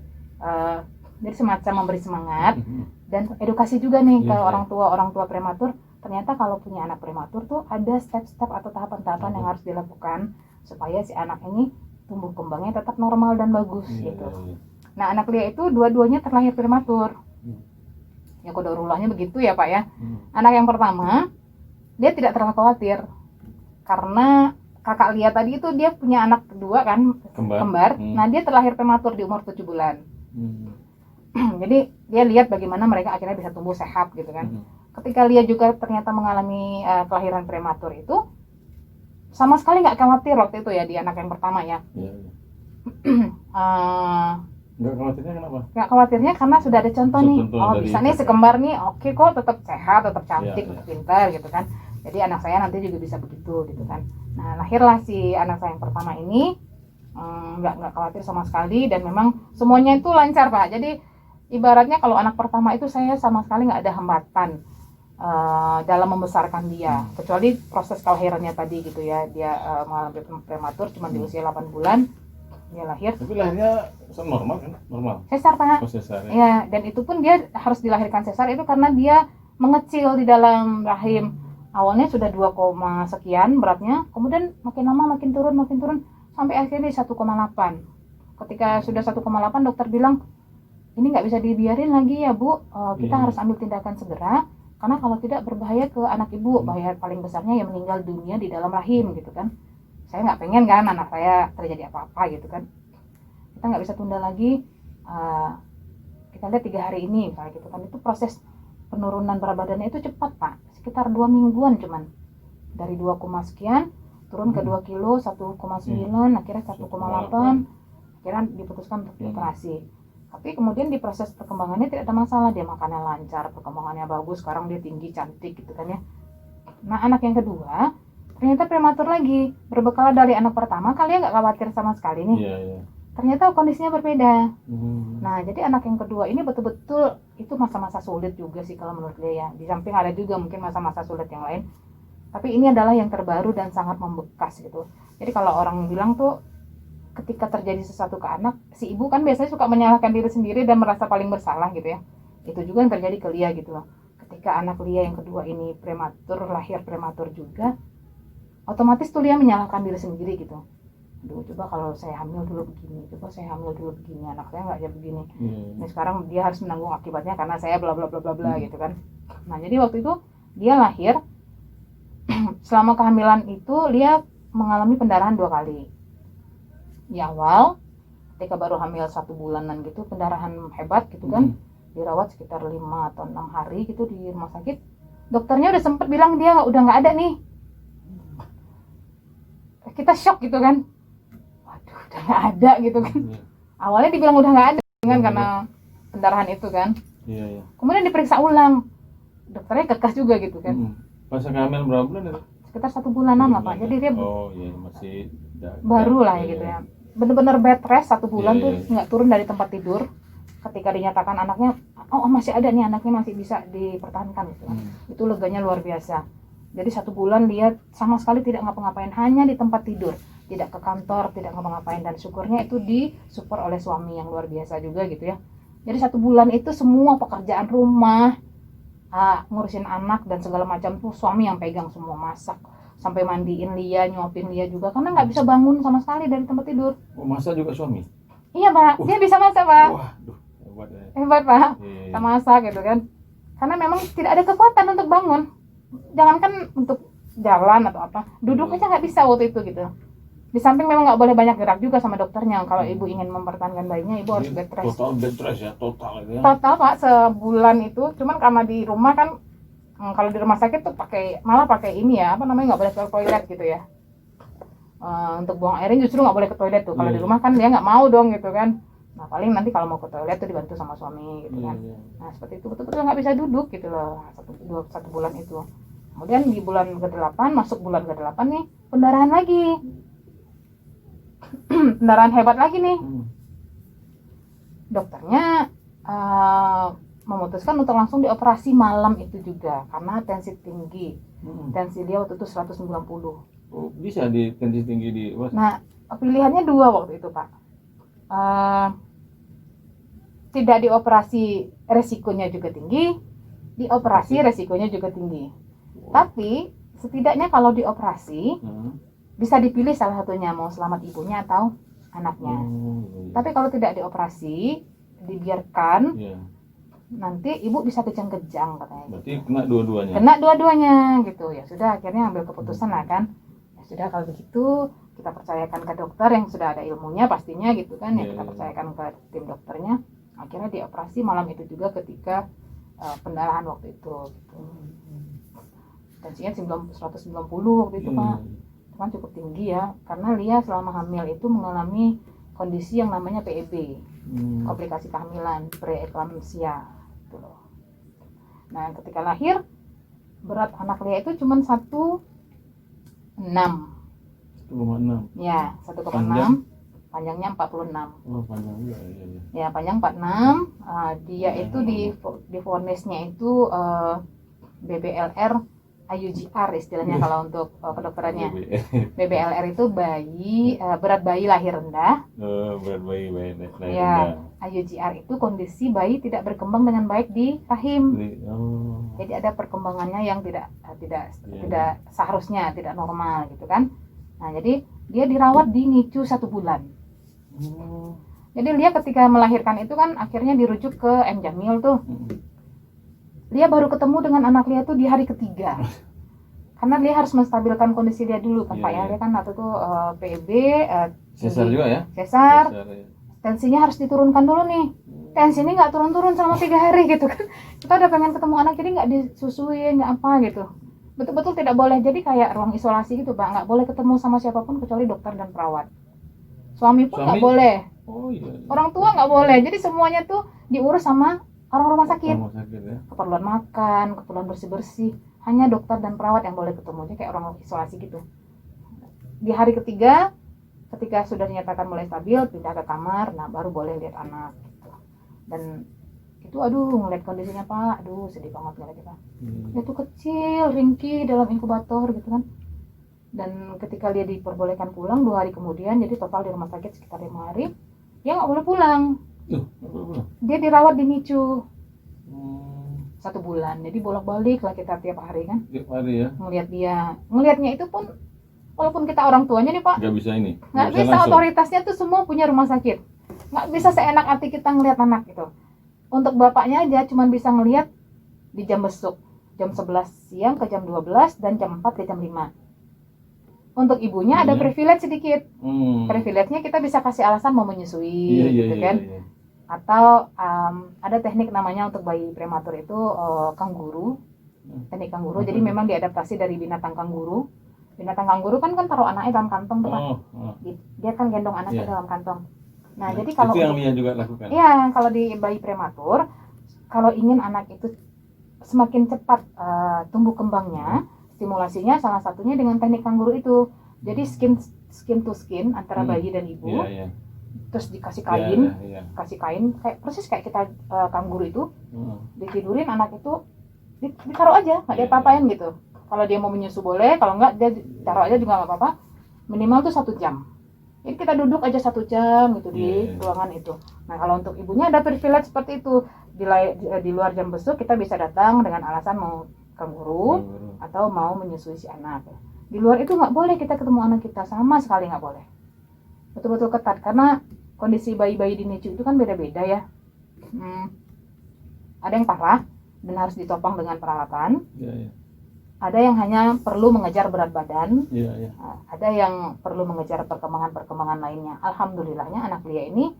Jadi semacam memberi semangat dan edukasi juga nih ke orang tua prematur. Ternyata kalau punya anak prematur tuh ada step-step atau tahapan-tahapan yang harus dilakukan supaya si anak ini tumbuh kembangnya tetap normal dan bagus gitu. Nah anak Lia itu dua-duanya terlahir prematur. Ya qadarulahnya begitu ya Pak ya. Anak yang pertama dia tidak terlalu khawatir karena kakak Lia tadi itu dia punya anak kedua kan, kembar. Nah dia terlahir prematur di umur 7 bulan. Jadi dia lihat bagaimana mereka akhirnya bisa tumbuh sehat gitu kan. Ketika Lia juga ternyata mengalami kelahiran prematur itu, sama sekali nggak khawatir waktu itu ya di anak yang pertama ya. Nggak khawatirnya kenapa? Nggak khawatirnya karena sudah ada contoh nih. Oh bisa nih sekembar nih, oke kok tetap sehat, tetap cantik, tetap pintar gitu kan. Jadi anak saya nanti juga bisa begitu gitu kan. Nah lahirlah si anak saya yang pertama ini, nggak khawatir sama sekali dan memang semuanya itu lancar Pak. Jadi ibaratnya kalau anak pertama itu saya sama sekali nggak ada hambatan dalam membesarkan dia, kecuali proses kelahirannya tadi gitu ya. Dia mengalami prematur cuma di usia 8 bulan dia lahir. Tapi lahirnya normal kan? Normal. Sesar Pak. Sesar ya. Dan itu pun dia harus dilahirkan sesar itu karena dia mengecil di dalam rahim. Awalnya sudah 2, sekian beratnya, kemudian makin lama makin turun sampai akhirnya 1,8. Ketika sudah 1,8 dokter bilang ini nggak bisa dibiarin lagi ya Bu, kita harus ambil tindakan segera karena kalau tidak berbahaya ke anak ibu. Bahaya paling besarnya ya meninggal dunia di dalam rahim gitu kan. Saya nggak pengen kan anak saya terjadi apa-apa gitu kan. Kita nggak bisa tunda lagi. Kita lihat 3 hari ini misalnya gitu kan. Itu proses penurunan berat badannya itu cepat Pak, sekitar 2 mingguan cuman. Dari 2, sekian turun ke 2 kilo 1,9, akhirnya 1,8, akhirnya diputuskan untuk dioperasi. Tapi kemudian di proses perkembangannya tidak ada masalah, dia makannya lancar, perkembangannya bagus, sekarang dia tinggi, cantik gitu kan ya. Nah anak yang kedua ternyata prematur lagi, berbekal dari anak pertama, kalian nggak khawatir sama sekali nih. Ternyata kondisinya berbeda. Nah jadi anak yang kedua ini betul-betul itu masa-masa sulit juga sih kalau menurut dia ya. Di samping ada juga mungkin masa-masa sulit yang lain, tapi ini adalah yang terbaru dan sangat membekas gitu. Jadi kalau orang bilang tuh ketika terjadi sesuatu ke anak, si ibu kan biasanya suka menyalahkan diri sendiri dan merasa paling bersalah gitu ya. Itu juga yang terjadi ke Lia gitu loh. Ketika anak Lia yang kedua ini prematur, lahir prematur juga, otomatis tuh Lia menyalahkan diri sendiri gitu. Aduh, coba kalau saya hamil dulu begini, coba saya hamil dulu begini, anak saya nggak jadi begini. Nah sekarang dia harus menanggung akibatnya karena saya bla bla bla bla bla gitu kan. Nah jadi waktu itu dia lahir, selama kehamilan itu Lia mengalami pendarahan 2 kali. Di awal, ketika baru hamil 1 bulanan gitu, pendarahan hebat gitu kan, dirawat sekitar 5 atau 6 hari gitu di rumah sakit. Dokternya udah sempet bilang dia udah nggak ada nih. Kita shock gitu kan. Udah nggak ada gitu kan. Awalnya dibilang udah nggak ada kan karena pendarahan itu kan. Kemudian diperiksa ulang, dokternya kekeh juga gitu kan. Pas hamil berapa bulan itu? Sekitar 1 bulanan lah Pak. Jadi dia masih baru lah ya gitu ya. Bener-bener bed rest 1 bulan tuh nggak turun dari tempat tidur. Ketika dinyatakan anaknya, oh masih ada nih, anaknya masih bisa dipertahankan gitu. Itu leganya luar biasa. Jadi 1 bulan dia sama sekali tidak ngapa-ngapain, hanya di tempat tidur. Tidak ke kantor, tidak ngapa-ngapain, dan syukurnya itu disupport oleh suami yang luar biasa juga gitu ya. Jadi 1 bulan itu semua pekerjaan rumah, ngurusin anak dan segala macam tuh suami yang pegang semua, masak, sampai mandiin Lia, nyuapin Lia juga, karena nggak bisa bangun sama sekali dari tempat tidur. Oh, masak juga suami? Iya Pak, dia bisa masak Pak. Waduh, hebat ya. Hebat Pak, kita masak gitu kan. Karena memang tidak ada kekuatan untuk bangun. Jangankan untuk jalan atau apa, duduk aja nggak bisa waktu itu gitu. Di samping memang nggak boleh banyak gerak juga sama dokternya. Kalau ibu ingin mempertahankan bayinya, ibu harus bed rest. Total bed rest ya, total ya. Total Pak, sebulan itu. Cuman karena di rumah kan, kalau di rumah sakit tuh malah pakai ini ya, apa namanya, nggak boleh ke toilet gitu ya. Untuk buang airnya justru nggak boleh ke toilet tuh. Kalau di rumah kan dia nggak mau dong gitu kan. Nah paling nanti kalau mau ke toilet tuh dibantu sama suami gitu kan. Nah seperti itu, betul-betul nggak bisa duduk gitu loh, 1 bulan itu. Kemudian di bulan ke-8, masuk bulan ke-8 nih, pendarahan lagi. Pendarahan hebat lagi nih. Dokternya memutuskan untuk langsung dioperasi malam itu juga karena tensi tinggi. Tensi dia waktu itu 190. Oh, bisa di tensi tinggi di. Nah, pilihannya 2 waktu itu, Pak. Tidak dioperasi resikonya juga tinggi, dioperasi resikonya juga tinggi. Tapi setidaknya kalau dioperasi bisa dipilih salah satunya, mau selamat ibunya atau anaknya. Tapi kalau tidak dioperasi, dibiarkan, nanti ibu bisa kejang-kejang katanya. Berarti kena dua-duanya. Kena dua-duanya gitu. Ya sudah, akhirnya ambil keputusan lah kan. Ya sudah, kalau begitu kita percayakan ke dokter yang sudah ada ilmunya pastinya gitu kan. Ya kita percayakan ke tim dokternya. Akhirnya dioperasi malam itu juga ketika pendarahan waktu itu gitu. Tensinya 190 waktu itu Pak. Itu kan cukup tinggi ya, karena Lia selama hamil itu mengalami kondisi yang namanya PEB, komplikasi kehamilan, preeklamsia gitu loh. Nah ketika lahir, berat anak Lia itu cuma 1,6. 1,6. Ya, 1,6. Panjangnya 46. Oh, panjang juga Ya, ya. panjang 46. Dia itu di vonisnya itu BBLR IUGR istilahnya kalau untuk kedokterannya. BBLR itu bayi berat bayi lahir rendah. Berat bayi lahir Ya, rendah. IUGR itu kondisi bayi tidak berkembang dengan baik di rahim. Jadi ada perkembangannya yang tidak seharusnya, tidak normal gitu kan. Nah, jadi dia dirawat di NICU 1 bulan. Jadi dia ketika melahirkan itu kan akhirnya dirujuk ke M Jamil tuh. Dia baru ketemu dengan anak Lia tuh di hari ketiga. Karena dia harus menstabilkan kondisi dia dulu kan Pak ya. Dia kan waktu itu PEB, sesar juga ya? Sesar. Tensinya harus diturunkan dulu nih. Tensi ini nggak turun-turun selama 3 hari gitu kan. Kita udah pengen ketemu anak, jadi nggak disusuin, nggak apa gitu. betul-betul tidak boleh. Jadi kayak ruang isolasi gitu Pak, nggak boleh ketemu sama siapapun kecuali dokter dan perawat. Suami pun nggak Suami? boleh, Oh iya. orang tua nggak boleh. Jadi semuanya tuh diurus sama orang rumah sakit. Rumah sakit ya. Keperluan makan, keperluan bersih-bersih, hanya dokter dan perawat yang boleh ketemu. Jadi kayak orang isolasi gitu. Di hari ketiga, ketika sudah dinyatakan mulai stabil, pindah ke kamar, nah baru boleh lihat anak gitu. Dan itu ngeliat kondisinya Pak, sedih banget ngeliatnya Pak. Dia tuh kecil, ringkih dalam inkubator gitu kan. Dan ketika dia diperbolehkan pulang 2 hari kemudian, jadi total di rumah sakit sekitar 5 hari, dia nggak boleh pulang. Dia dirawat di NICU 1 bulan. Jadi bolak-balik lah kita tiap hari kan. Tiap hari ya. Ngeliat dia, ngeliatnya itu pun walaupun kita orang tuanya nih Pak, Nggak bisa ini. nggak bisa langsung. otoritasnya tuh semua punya rumah sakit. Nggak bisa seenak hati kita ngeliat anak gitu. Untuk bapaknya aja cuman bisa ngeliat di jam besuk, jam 11 siang ke jam 12 dan jam 4 ke jam 5. Untuk ibunya ada privilege sedikit. Privilege-nya kita bisa kasih alasan mau menyusui gitu kan. Atau ada teknik namanya untuk bayi prematur itu kangguru. Teknik kangguru. Jadi memang diadaptasi dari binatang kangguru. Binatang kangguru kan taruh anaknya dalam kantong tuh Pak. Dia kan gendong anaknya dalam kantong. Nah, jadi kalau itu yang Lia juga lakukan. Iya, kalau di bayi prematur, kalau ingin anak itu semakin cepat tumbuh kembangnya, stimulasinya salah satunya dengan teknik kangguru itu. Jadi skin to skin antara bayi dan ibu. Terus dikasih kain, kasih kain kayak persis kayak kita kangguru itu. Ditidurin anak itu ditaruh aja, nggak diapa-apain gitu. Kalau dia mau menyusu boleh, kalau nggak dia taruh aja juga nggak apa-apa. Minimal tuh 1 jam. Jadi kita duduk aja 1 jam gitu di ruangan itu. Nah kalau untuk ibunya ada privilege seperti itu. Di luar jam besuk kita bisa datang dengan alasan mau kangguru atau mau menyusui si anak. Di luar itu nggak boleh kita ketemu anak kita, sama sekali nggak boleh. Betul-betul ketat karena kondisi bayi-bayi di NICU itu kan beda-beda ya. Ada yang parah dan harus ditopang dengan peralatan. Ada yang hanya perlu mengejar berat badan, ada yang perlu mengejar perkembangan lainnya. Alhamdulillahnya anak Lia ini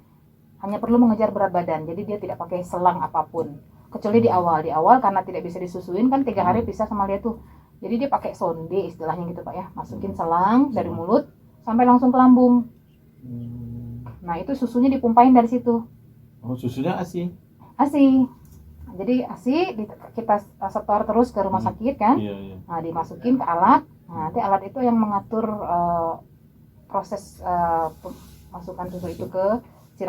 hanya perlu mengejar berat badan, jadi dia tidak pakai selang apapun. Kecuali di awal karena tidak bisa disusuin kan 3 hari pisah sama Lia tuh. Jadi dia pakai sonde istilahnya gitu Pak ya, masukin selang dari mulut sampai langsung ke lambung. Nah itu susunya dipumpain dari situ. Oh susunya ASI? ASI. Jadi ASI kita setor terus ke rumah sakit kan, nah dimasukin ke alat. Nah nanti alat itu yang mengatur proses masukan susu itu ke si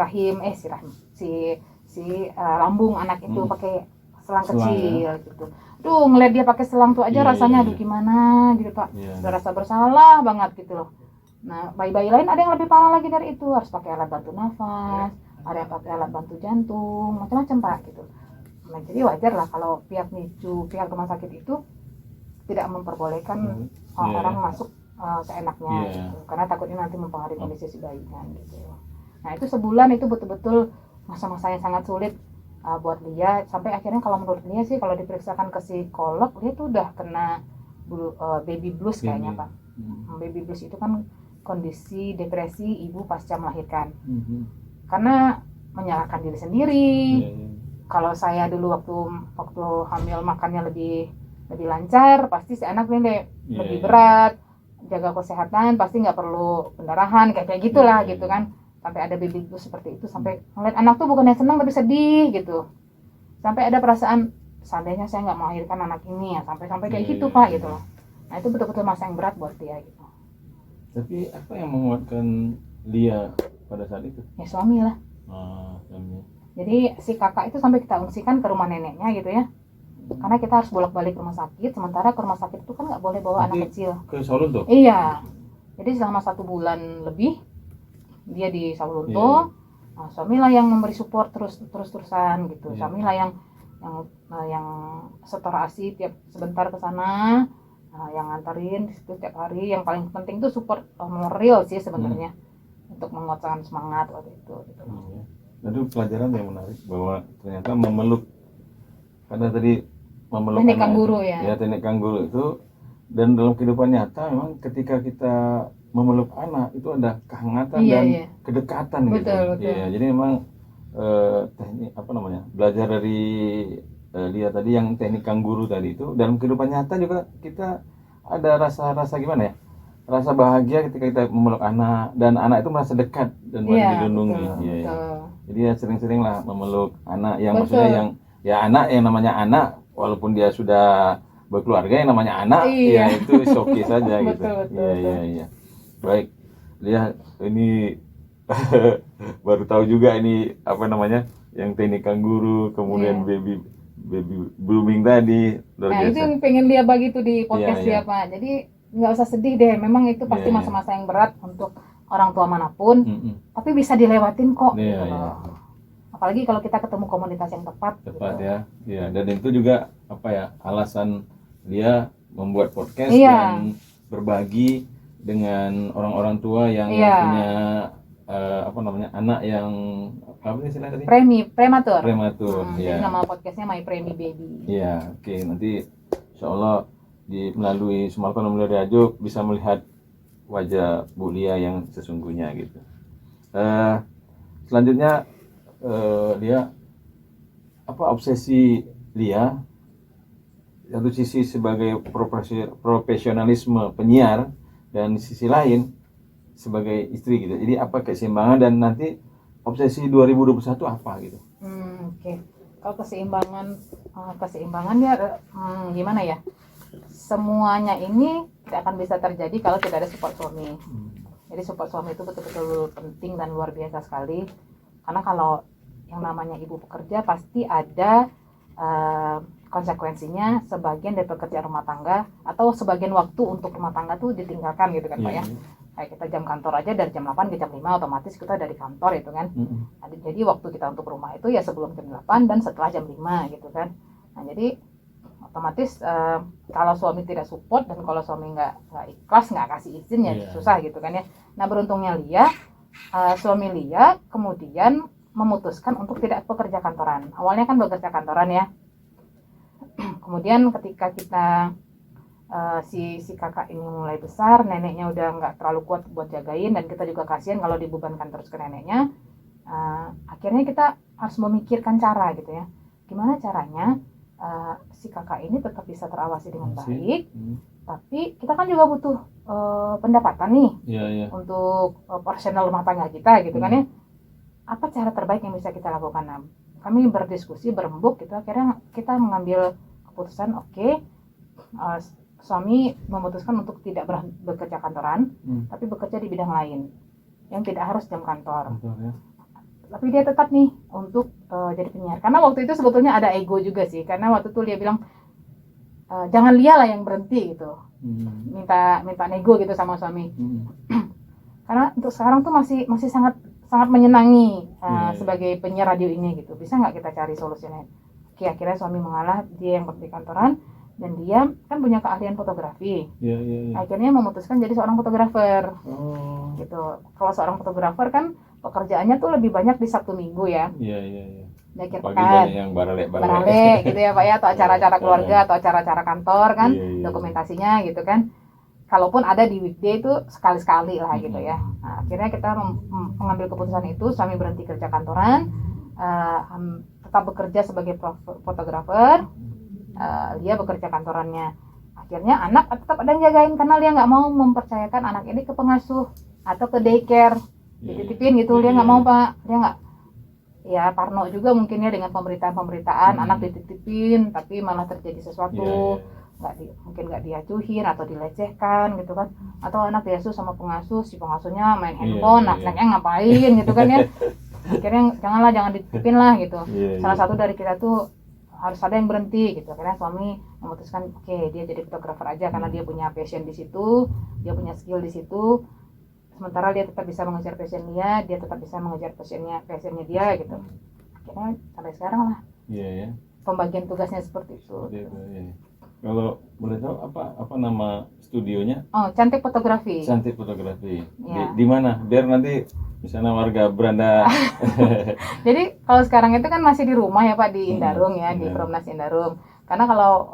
lambung anak itu pakai selang kecil gitu. Ngeliat dia pakai selang tuh aja rasanya gimana gitu Pak. Udah rasa bersalah banget gitu loh. Nah bayi-bayi lain ada yang lebih parah lagi dari itu, harus pakai alat bantu nafas, ada yang pakai alat bantu jantung, macam-macam Pak gitu. Nah, jadi wajar lah kalau pihak NICU, pihak rumah sakit itu tidak memperbolehkan orang masuk seenaknya gitu. Karena takutnya nanti mempengaruhi kondisi si bayi kan gitu. Nah itu sebulan itu betul-betul masa-masa yang sangat sulit buat Lia, sampai akhirnya kalau menurut Lia sih kalau diperiksakan ke psikolog dia tuh udah kena baby blues kayaknya Pak. Baby blues itu kan kondisi depresi ibu pasca melahirkan. Karena menyalahkan diri sendiri. Kalau saya dulu waktu hamil makannya lebih lancar, pasti si anak ini lebih berat, jaga kesehatan, pasti nggak perlu pendarahan kayak gitulah gitu kan. Sampai ada baby blues seperti itu, sampai ngeliat anak tuh bukannya senang tapi sedih gitu. Sampai ada perasaan seandainya saya nggak melahirkan anak ini ya, sampai kayak gitu Pak gitu loh. Nah itu betul-betul masa yang berat buat dia gitu. Tapi apa yang menguatkan Lia pada saat itu? Ya suami lah. Suami. Jadi si kakak itu sampai kita ungsikan ke rumah neneknya gitu ya. Karena kita harus bolak-balik ke rumah sakit, sementara ke rumah sakit itu kan nggak boleh bawa anak kecil. Ke Sawalunto? Iya. Jadi selama 1 bulan lebih dia di Sawalunto. Nah, suami lah yang memberi support terus-terusan gitu. Suami lah yang setor ASI tiap sebentar ke sana, yang nganterin itu tiap hari. Yang paling penting tuh support moral sih sebenarnya untuk menguatkan semangat waktu itu gitu. Itu pelajaran yang menarik bahwa ternyata memeluk, karena tadi memeluk teknik anak kangguru itu, teknik kangguru itu, dan dalam kehidupan nyata memang ketika kita memeluk anak itu ada kehangatan dan kedekatan betul. Jadi memang teknik belajar dari Lia tadi yang teknik kangguru tadi itu, dalam kehidupan nyata juga kita ada rasa-rasa gimana ya? Rasa bahagia ketika kita memeluk anak, dan anak itu merasa dekat dan merasa Iya, dilindungi. betul, Iya, iya. betul. Jadi ya sering-sering lah memeluk anak yang Betul. maksudnya yang ya anak yang namanya anak, walaupun dia sudah berkeluarga yang namanya anak, Iya. ya itu oke saja gitu. Betul, betul, Iya, betul. iya, iya. Baik, lihat ini baru tahu juga ini apa namanya yang teknik kangguru, kemudian Iya. baby blooming tadi, luar Nah, itu biasa. yang pengen dia bagi tuh di podcast Iya, iya. dia, Pak. Jadi nggak usah sedih deh. Memang itu pasti Iya, iya. masa-masa yang berat untuk orang tua manapun, Mm-mm. tapi bisa dilewatin kok Iya, gitu iya. loh. Apalagi kalau kita ketemu komunitas yang tepat. Tepat gitu. ya. Iya, dan itu juga apa ya alasan dia membuat podcast Iya. dan berbagi dengan orang-orang tua yang Iya. punya apa namanya anak yang apa sih istilah tadi? Prematur. Prematur. Jadi Ya. nama podcastnya My Premi Baby. Iya, oke, nanti insya Allah melalui Sumartono Mulia Radio bisa melihat wajah Bu Lia yang sesungguhnya gitu. Selanjutnya Lia, apa obsesi Lia satu sisi sebagai profesionalisme penyiar dan sisi lain sebagai istri gitu. Jadi apa keseimbangan, dan nanti obsesi 2021 apa gitu? Oke. Kalau keseimbangan ya gimana ya? Semuanya ini tidak akan bisa terjadi kalau tidak ada support suami. Jadi support suami itu betul-betul penting dan luar biasa sekali. Karena kalau yang namanya ibu bekerja pasti ada konsekuensinya, sebagian dari pekerjaan rumah tangga atau sebagian waktu untuk rumah tangga tuh ditinggalkan gitu kan Pak ya. Kayak kita jam kantor aja dari jam 8 ke jam 5 otomatis kita dari kantor itu kan. Jadi waktu kita untuk rumah itu ya sebelum jam 8 dan setelah jam 5 gitu kan. Nah jadi otomatis kalau suami tidak support dan kalau suami nggak ikhlas, nggak kasih izin ya susah gitu kan ya. Nah beruntungnya Lia, suami Lia kemudian memutuskan untuk tidak bekerja kantoran. Awalnya kan bekerja kantoran ya. Kemudian ketika kita si kakak ini mulai besar, neneknya udah nggak terlalu kuat buat jagain, dan kita juga kasihan kalau dibebankan terus ke neneknya. Akhirnya kita harus memikirkan cara gitu ya, gimana caranya si kakak ini tetap bisa terawasi dengan baik, tapi kita kan juga butuh pendapatan nih untuk operasional rumah tangga kita gitu kan ya. Apa cara terbaik yang bisa kita lakukan? Nah, kami berdiskusi, berembuk gitu, akhirnya kita mengambil keputusan suami memutuskan untuk tidak bekerja kantoran, tapi bekerja di bidang lain yang tidak harus jam kantor. Tapi dia tetap nih untuk jadi penyiar. Karena waktu itu sebetulnya ada ego juga sih, karena waktu itu dia bilang jangan Lia lah yang berhenti gitu, minta nego gitu sama suami. Karena untuk sekarang tuh masih sangat menyenangi sebagai penyiar radio ini gitu. Bisa nggak kita cari solusinya? Oke, akhirnya suami mengalah, dia yang bekerja kantoran. Dan dia kan punya keahlian fotografi. Akhirnya memutuskan jadi seorang fotografer. Gitu. Kalau seorang fotografer kan pekerjaannya tuh lebih banyak di Sabtu Minggu ya. Pagi banyak yang barale gitu ya Pak ya, atau acara-acara keluarga atau acara-acara kantor kan, dokumentasinya gitu kan. Kalaupun ada di weekday itu sekali-sekali lah gitu ya. Nah, akhirnya kita mengambil keputusan itu, suami berhenti kerja kantoran, tetap bekerja sebagai fotografer. Dia bekerja kantorannya. Akhirnya anak tetap ada yang jagain, karena dia nggak mau mempercayakan anak ini ke pengasuh atau ke daycare, dititipin gitu. Dia nggak mau Pak, dia nggak, ya parno juga mungkin ya dengan pemberitaan anak dititipin tapi malah terjadi sesuatu, mungkin nggak diacuhin atau dilecehkan gitu kan, atau anak diasuh sama pengasuh, si pengasuhnya main handphone, anaknya ngapain gitu kan ya. Akhirnya jangan dititipin lah gitu. Salah satu dari kita tuh harus ada yang berhenti gitu. Akhirnya suami memutuskan oke, dia jadi fotografer aja karena dia punya passion di situ, dia punya skill di situ. Sementara dia tetap bisa mengejar passion dia tetap bisa mengejar passionnya dia gitu. Akhirnya sampai sekarang lah. Pembagian tugasnya seperti itu. Kalau boleh tahu apa nama studionya? Oh, Cantik Fotografi. Cantik Fotografi. Di mana? Biar nanti misalnya warga beranda. Jadi kalau sekarang itu kan masih di rumah ya Pak, di Indarung ya, di Perumnas Indarung. Karena kalau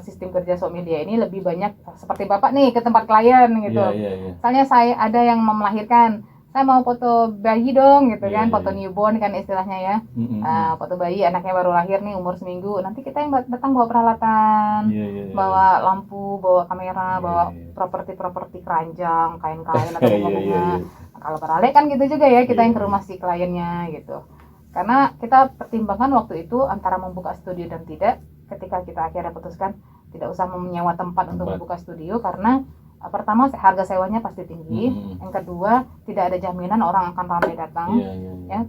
sistem kerja suami dia ini lebih banyak seperti Bapak nih ke tempat klien gitu. Misalnya saya ada yang melahirkan, saya mau foto bayi dong gitu Iya, kan, foto iya. newborn kan istilahnya ya. Foto bayi anaknya baru lahir nih umur seminggu, nanti kita yang datang bawa peralatan, Iya, iya, iya. bawa lampu, bawa kamera, Iya, bawa iya. properti keranjang, kain-kain atau Iya, bunga-bunga. iya, iya. Nah, kalau beralih kan gitu juga ya, kita Iya, yang ke rumah si kliennya gitu. Karena kita pertimbangkan waktu itu antara membuka studio dan tidak. Ketika kita akhirnya putuskan tidak usah menyewa tempat untuk membuka studio, karena pertama harga sewanya pasti tinggi. Yang kedua, tidak ada jaminan orang akan ramai datang. Iya, iya, iya. Ya,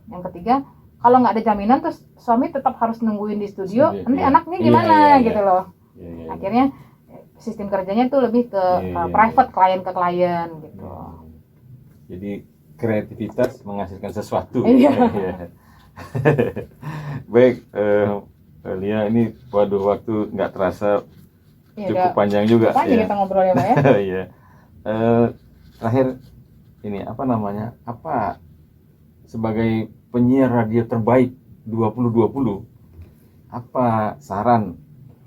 yang ketiga, kalau nggak ada jaminan terus suami tetap harus nungguin di studio, nanti iya. anaknya Iya, gimana iya, iya. gitu loh. Iya, iya, iya. Akhirnya sistem kerjanya tuh lebih ke Iya, iya, private, klien ke klien gitu. Iya. Jadi kreativitas menghasilkan sesuatu. Iya. Iya. Baik, Lia, ini waduh waktu nggak terasa Ya, cukup panjang juga. panjang Ya. kita ngobrol ya Pak ya. Iya. Terakhir ini apa namanya? Apa sebagai penyiar radio terbaik 2020? Apa saran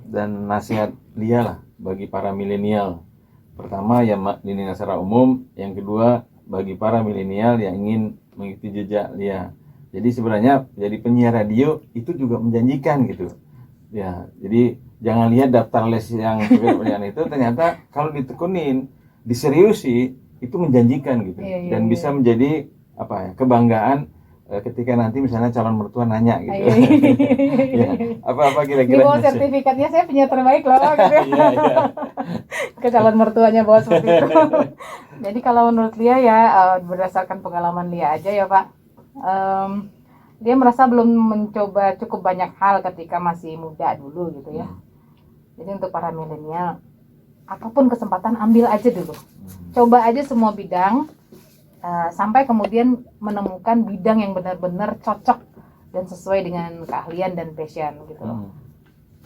dan nasihat Lia lah bagi para milenial? Pertama ya milenial secara umum, yang kedua bagi para milenial yang ingin mengikuti jejak Lia. Jadi sebenarnya jadi penyiar radio itu juga menjanjikan gitu. Ya, jadi jangan lihat daftar les yang sebenarnya itu ternyata kalau ditekunin, diseriusi itu menjanjikan gitu. Iya, Dan iya. bisa menjadi apa ya, kebanggaan ketika nanti misalnya calon mertua nanya gitu. Iya, Ya, apa Di kira-kira bawah sertifikatnya saya penyiar terbaik loh gitu. Iya, iya. Ke calon mertuanya bawa seperti itu. Jadi kalau menurut Lia ya, berdasarkan pengalaman Lia aja ya Pak, dia merasa belum mencoba cukup banyak hal ketika masih muda dulu gitu ya. Jadi untuk para milenial, apapun kesempatan ambil aja dulu, coba aja semua bidang, sampai kemudian menemukan bidang yang benar-benar cocok dan sesuai dengan keahlian dan passion gitu loh.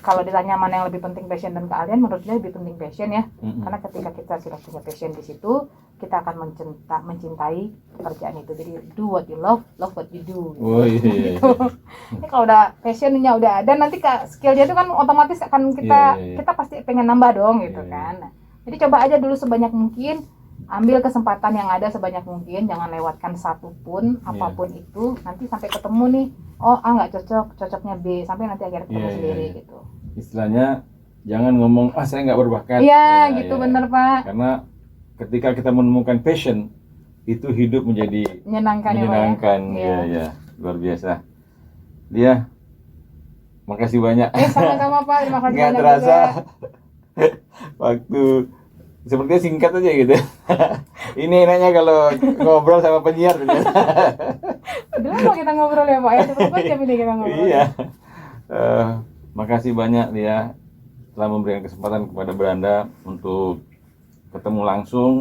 Kalau ditanya mana yang lebih penting, passion dan keahlian, menurut saya lebih penting passion ya. Karena ketika kita sudah punya passion di situ, kita akan mencintai pekerjaan itu. Jadi do what you love what you do. Gitu. Oh iya. Gitu. Ini kalau udah passionnya udah ada, nanti skillnya itu kan otomatis akan kita Iya. kita pasti pengen nambah dong gitu Iya. kan. Nah, jadi coba aja dulu sebanyak mungkin, ambil kesempatan yang ada sebanyak mungkin, jangan lewatkan satu pun apapun itu. Nanti sampai ketemu nih, oh nggak cocok, cocoknya B, sampai nanti akhirnya ketemu Iya, sendiri iya. gitu. Istilahnya jangan ngomong saya nggak berbakat. Iya Ya, gitu ya. bener Pak, Karena ketika kita menemukan passion itu hidup menjadi menyenangkan ya Pak ya. menyenangkan. Iya. Iya, ya, luar biasa. Dia, makasih banyak. Sama-sama Pak, terima kasih Nggak banyak terasa juga. waktu sepertinya singkat aja gitu. Ini enaknya kalau ngobrol sama penyiar. Udah lama kita ngobrol ya Pak ya, cukup jam ini kita ngobrol. Iya. Makasih banyak dia telah memberikan kesempatan kepada Beranda untuk ketemu langsung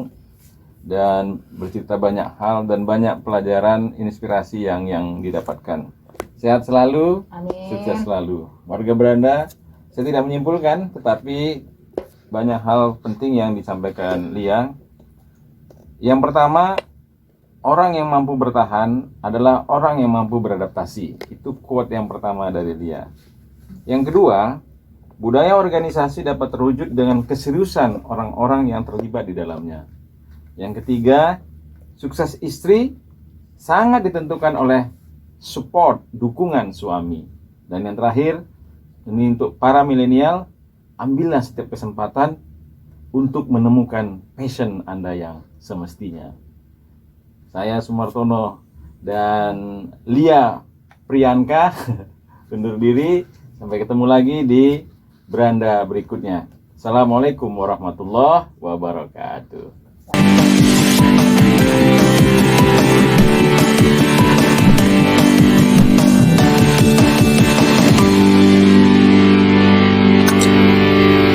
dan bercerita banyak hal dan banyak pelajaran inspirasi yang didapatkan. Sehat selalu, Amin. sukses selalu. Warga Beranda, saya tidak menyimpulkan, tetapi banyak hal penting yang disampaikan Lia. Yang pertama, orang yang mampu bertahan adalah orang yang mampu beradaptasi. Itu quote yang pertama dari Lia. Yang kedua, budaya organisasi dapat terwujud dengan keseriusan orang-orang yang terlibat di dalamnya. Yang ketiga, sukses istri sangat ditentukan oleh support, dukungan suami. Dan yang terakhir, ini untuk para milenial, ambillah setiap kesempatan untuk menemukan passion Anda yang semestinya. Saya Sumartono dan Lia Priyanka undur diri. Sampai ketemu lagi di beranda berikutnya. Assalamualaikum warahmatullahi wabarakatuh.